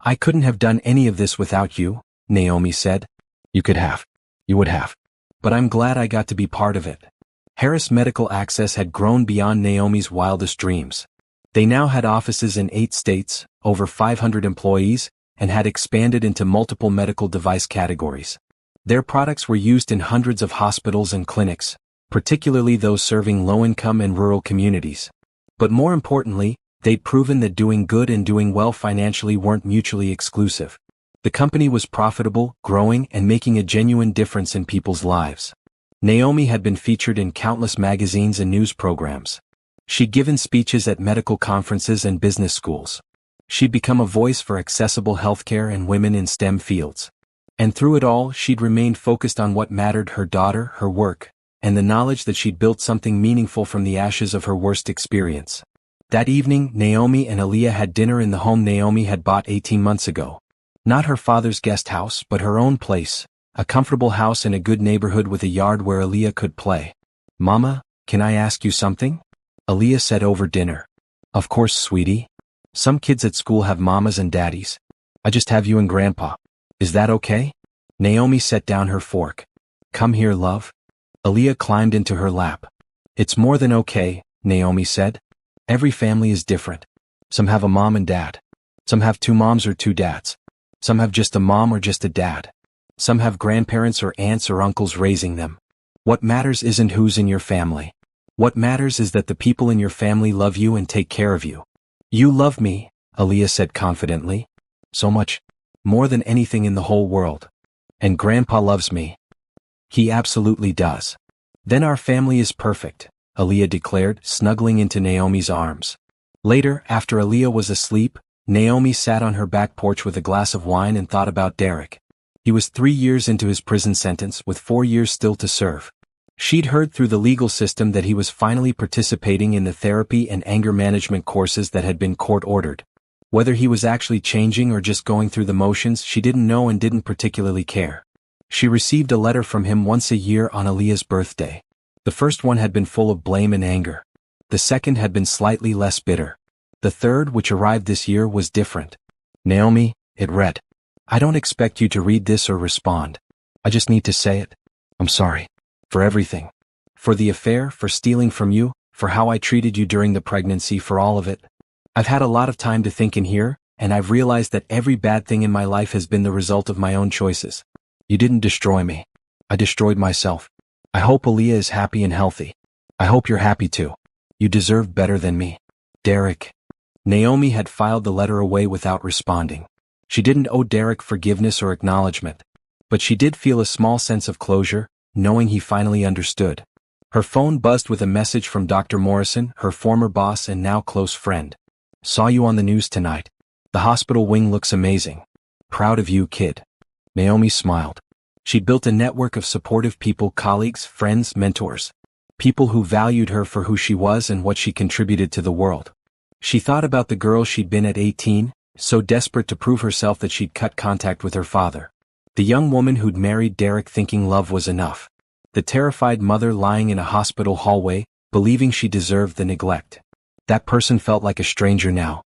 I couldn't have done any of this without you, Naomi said. You could have. You would have. But I'm glad I got to be part of it. Harris Medical Access had grown beyond Naomi's wildest dreams. They now had offices in 8 states, over 500 employees, and had expanded into multiple medical device categories. Their products were used in hundreds of hospitals and clinics, particularly those serving low-income and rural communities. But more importantly, they'd proven that doing good and doing well financially weren't mutually exclusive. The company was profitable, growing, and making a genuine difference in people's lives. Naomi had been featured in countless magazines and news programs. She'd given speeches at medical conferences and business schools. She'd become a voice for accessible healthcare and women in STEM fields. And through it all, she'd remained focused on what mattered: her daughter, her work, and the knowledge that she'd built something meaningful from the ashes of her worst experience. That evening, Naomi and Aaliyah had dinner in the home Naomi had bought 18 months ago. Not her father's guest house, but her own place, a comfortable house in a good neighborhood with a yard where Aaliyah could play. Mama, can I ask you something? Aaliyah said over dinner. Of course, sweetie. Some kids at school have mamas and daddies. I just have you and Grandpa. Is that okay? Naomi set down her fork. Come here, love. Aaliyah climbed into her lap. It's more than okay, Naomi said. Every family is different. Some have a mom and dad. Some have 2 moms or 2 dads. Some have just a mom or just a dad. Some have grandparents or aunts or uncles raising them. What matters isn't who's in your family. What matters is that the people in your family love you and take care of you. You love me, Aaliyah said confidently. So much. More than anything in the whole world. And Grandpa loves me. He absolutely does. Then our family is perfect, Aaliyah declared, snuggling into Naomi's arms. Later, after Aaliyah was asleep, Naomi sat on her back porch with a glass of wine and thought about Derek. He was 3 years into his prison sentence, with 4 years still to serve. She'd heard through the legal system that he was finally participating in the therapy and anger management courses that had been court-ordered. Whether he was actually changing or just going through the motions, she didn't know and didn't particularly care. She received a letter from him once a year on Aaliyah's birthday. The first one had been full of blame and anger. The second had been slightly less bitter. The third, which arrived this year, was different. Naomi, it read. I don't expect you to read this or respond. I just need to say it. I'm sorry. For everything. For the affair, for stealing from you, for how I treated you during the pregnancy, for all of it. I've had a lot of time to think in here, and I've realized that every bad thing in my life has been the result of my own choices. You didn't destroy me. I destroyed myself. I hope Aaliyah is happy and healthy. I hope you're happy too. You deserve better than me. Derek. Naomi had filed the letter away without responding. She didn't owe Derek forgiveness or acknowledgement. But she did feel a small sense of closure, knowing he finally understood. Her phone buzzed with a message from Dr. Morrison, her former boss and now close friend. Saw you on the news tonight. The hospital wing looks amazing. Proud of you, kid. Naomi smiled. She'd built a network of supportive people, colleagues, friends, mentors. People who valued her for who she was and what she contributed to the world. She thought about the girl she'd been at 18, so desperate to prove herself that she'd cut contact with her father. The young woman who'd married Derek thinking love was enough. The terrified mother lying in a hospital hallway, believing she deserved the neglect. That person felt like a stranger now.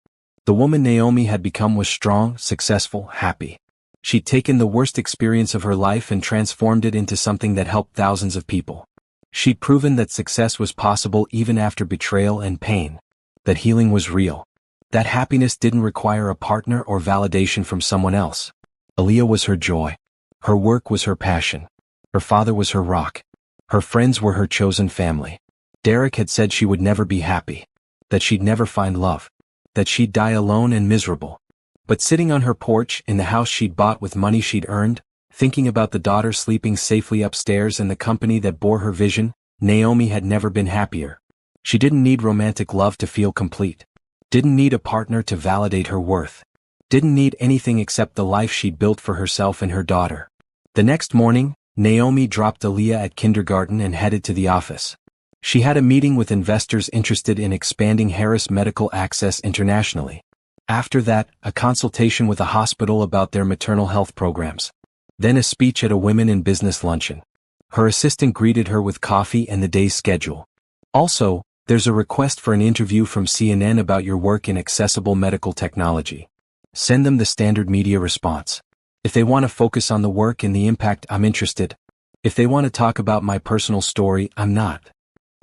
The woman Naomi had become was strong, successful, happy. She'd taken the worst experience of her life and transformed it into something that helped thousands of people. She'd proven that success was possible even after betrayal and pain. That healing was real. That happiness didn't require a partner or validation from someone else. Aaliyah was her joy. Her work was her passion. Her father was her rock. Her friends were her chosen family. Derek had said she would never be happy. That she'd never find love. That she'd die alone and miserable. But sitting on her porch in the house she'd bought with money she'd earned, thinking about the daughter sleeping safely upstairs and the company that bore her vision, Naomi had never been happier. She didn't need romantic love to feel complete. Didn't need a partner to validate her worth. Didn't need anything except the life she'd built for herself and her daughter. The next morning, Naomi dropped Aaliyah at kindergarten and headed to the office. She had a meeting with investors interested in expanding Harris Medical access internationally. After that, a consultation with a hospital about their maternal health programs. Then a speech at a women in business luncheon. Her assistant greeted her with coffee and the day's schedule. Also, there's a request for an interview from CNN about your work in accessible medical technology. Send them the standard media response. If they want to focus on the work and the impact, I'm interested. If they want to talk about my personal story, I'm not.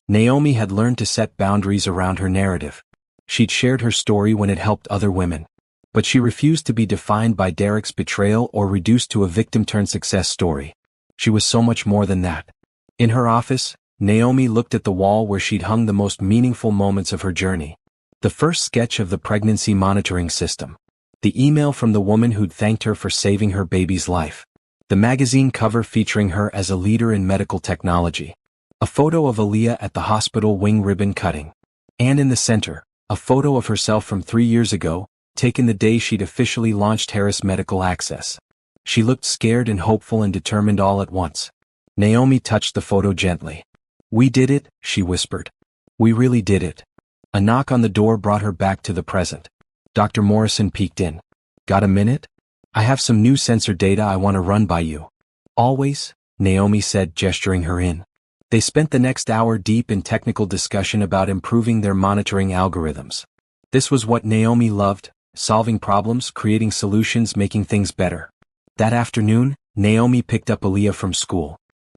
Naomi had learned to set boundaries around her narrative. She'd shared her story when it helped other women. But she refused to be defined by Derek's betrayal or reduced to a victim-turned-success story. She was so much more than that. In her office, Naomi looked at the wall where she'd hung the most meaningful moments of her journey. The first sketch of the pregnancy monitoring system. The email from the woman who'd thanked her for saving her baby's life. The magazine cover featuring her as a leader in medical technology. A photo of Aaliyah at the hospital wing ribbon cutting. And in the center, a photo of herself from 3 years ago, taken the day she'd officially launched Harris Medical Access. She looked scared and hopeful and determined all at once. Naomi touched the photo gently. "We did it," she whispered. "We really did it." A knock on the door brought her back to the present. Dr. Morrison peeked in. "Got a minute? I have some new sensor data I want to run by you." "Always," Naomi said, gesturing her in. They spent the next hour deep in technical discussion about improving their monitoring algorithms. This was what Naomi loved, solving problems, creating solutions, making things better. That afternoon, Naomi picked up Aaliyah from school.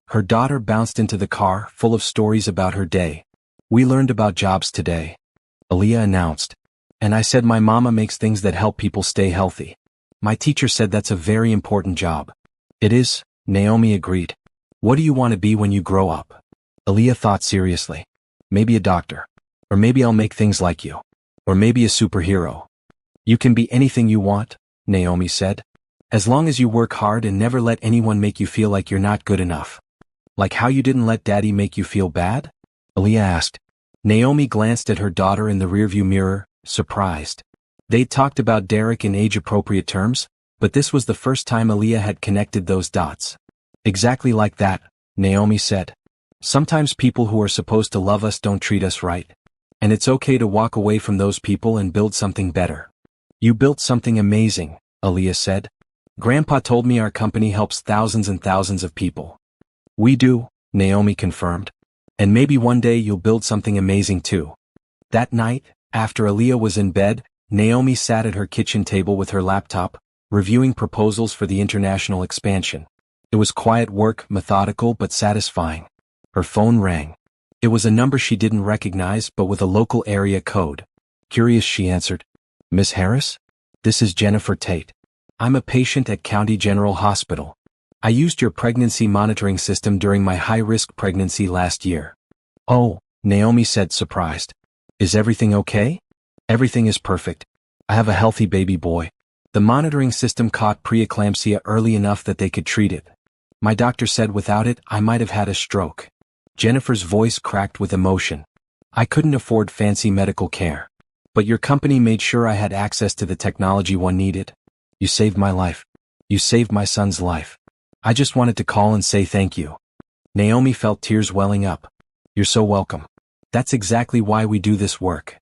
Her daughter bounced into the car, full of stories about her day. "We learned about jobs today," Aaliyah announced. "And I said my mama makes things that help people stay healthy. My teacher said that's a very important job." "It is," Naomi agreed. "What do you want to be when you grow up?" Aaliyah thought seriously. "Maybe a doctor. Or maybe I'll make things like you. Or maybe a superhero." "You can be anything you want," Naomi said. "As long as you work hard and never let anyone make you feel like you're not good enough." "Like how you didn't let Daddy make you feel bad?" Aaliyah asked. Naomi glanced at her daughter in the rearview mirror, surprised. They'd talked about Derek in age-appropriate terms, but this was the first time Aaliyah had connected those dots. "Exactly like that," Naomi said. "Sometimes people who are supposed to love us don't treat us right. And it's okay to walk away from those people and build something better." "You built something amazing," Aaliyah said. "Grandpa told me our company helps thousands and thousands of people." "We do," Naomi confirmed. "And maybe one day you'll build something amazing too." That night, after Aaliyah was in bed, Naomi sat at her kitchen table with her laptop, reviewing proposals for the international expansion. It was quiet work, methodical but satisfying. Her phone rang. It was a number she didn't recognize but with a local area code. Curious, she answered. "Miss Harris? This is Jennifer Tate. I'm a patient at County General Hospital. I used your pregnancy monitoring system during my high-risk pregnancy last year." "Oh," Naomi said, surprised. "Is everything okay?" "Everything is perfect. I have a healthy baby boy. The monitoring system caught preeclampsia early enough that they could treat it. My doctor said without it I might have had a stroke." Jennifer's voice cracked with emotion. "I couldn't afford fancy medical care. But your company made sure I had access to the technology one needed. You saved my life. You saved my son's life. I just wanted to call and say thank you." Naomi felt tears welling up. "You're so welcome. That's exactly why we do this work."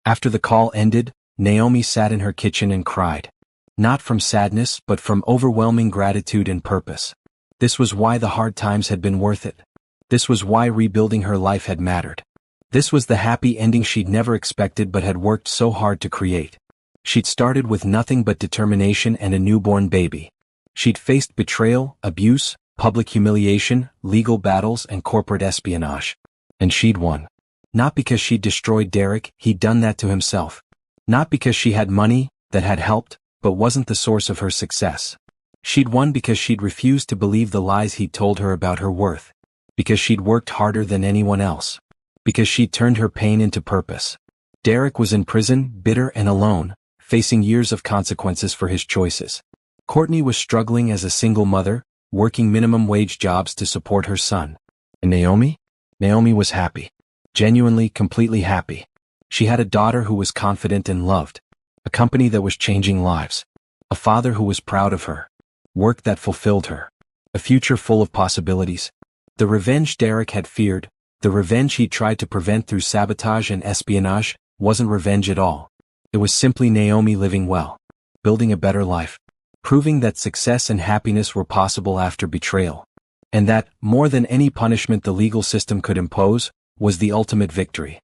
After the call ended, Naomi sat in her kitchen and cried. Not from sadness but from overwhelming gratitude and purpose. This was why the hard times had been worth it. This was why rebuilding her life had mattered. This was the happy ending she'd never expected but had worked so hard to create. She'd started with nothing but determination and a newborn baby. She'd faced betrayal, abuse, public humiliation, legal battles, and corporate espionage. And she'd won. Not because she'd destroyed Derek, he'd done that to himself. Not because she had money, that had helped, but wasn't the source of her success. She'd won because she'd refused to believe the lies he'd told her about her worth. Because she'd worked harder than anyone else. Because she'd turned her pain into purpose. Derek was in prison, bitter and alone, facing years of consequences for his choices. Courtney was struggling as a single mother, working minimum wage jobs to support her son. And Naomi? Naomi was happy. Genuinely, completely happy. She had a daughter who was confident and loved. A company that was changing lives. A father who was proud of her. Work that fulfilled her. A future full of possibilities. The revenge Derek had feared, the revenge he tried to prevent through sabotage and espionage, wasn't revenge at all. It was simply Naomi living well. Building a better life. Proving that success and happiness were possible after betrayal. And that, more than any punishment the legal system could impose, was the ultimate victory.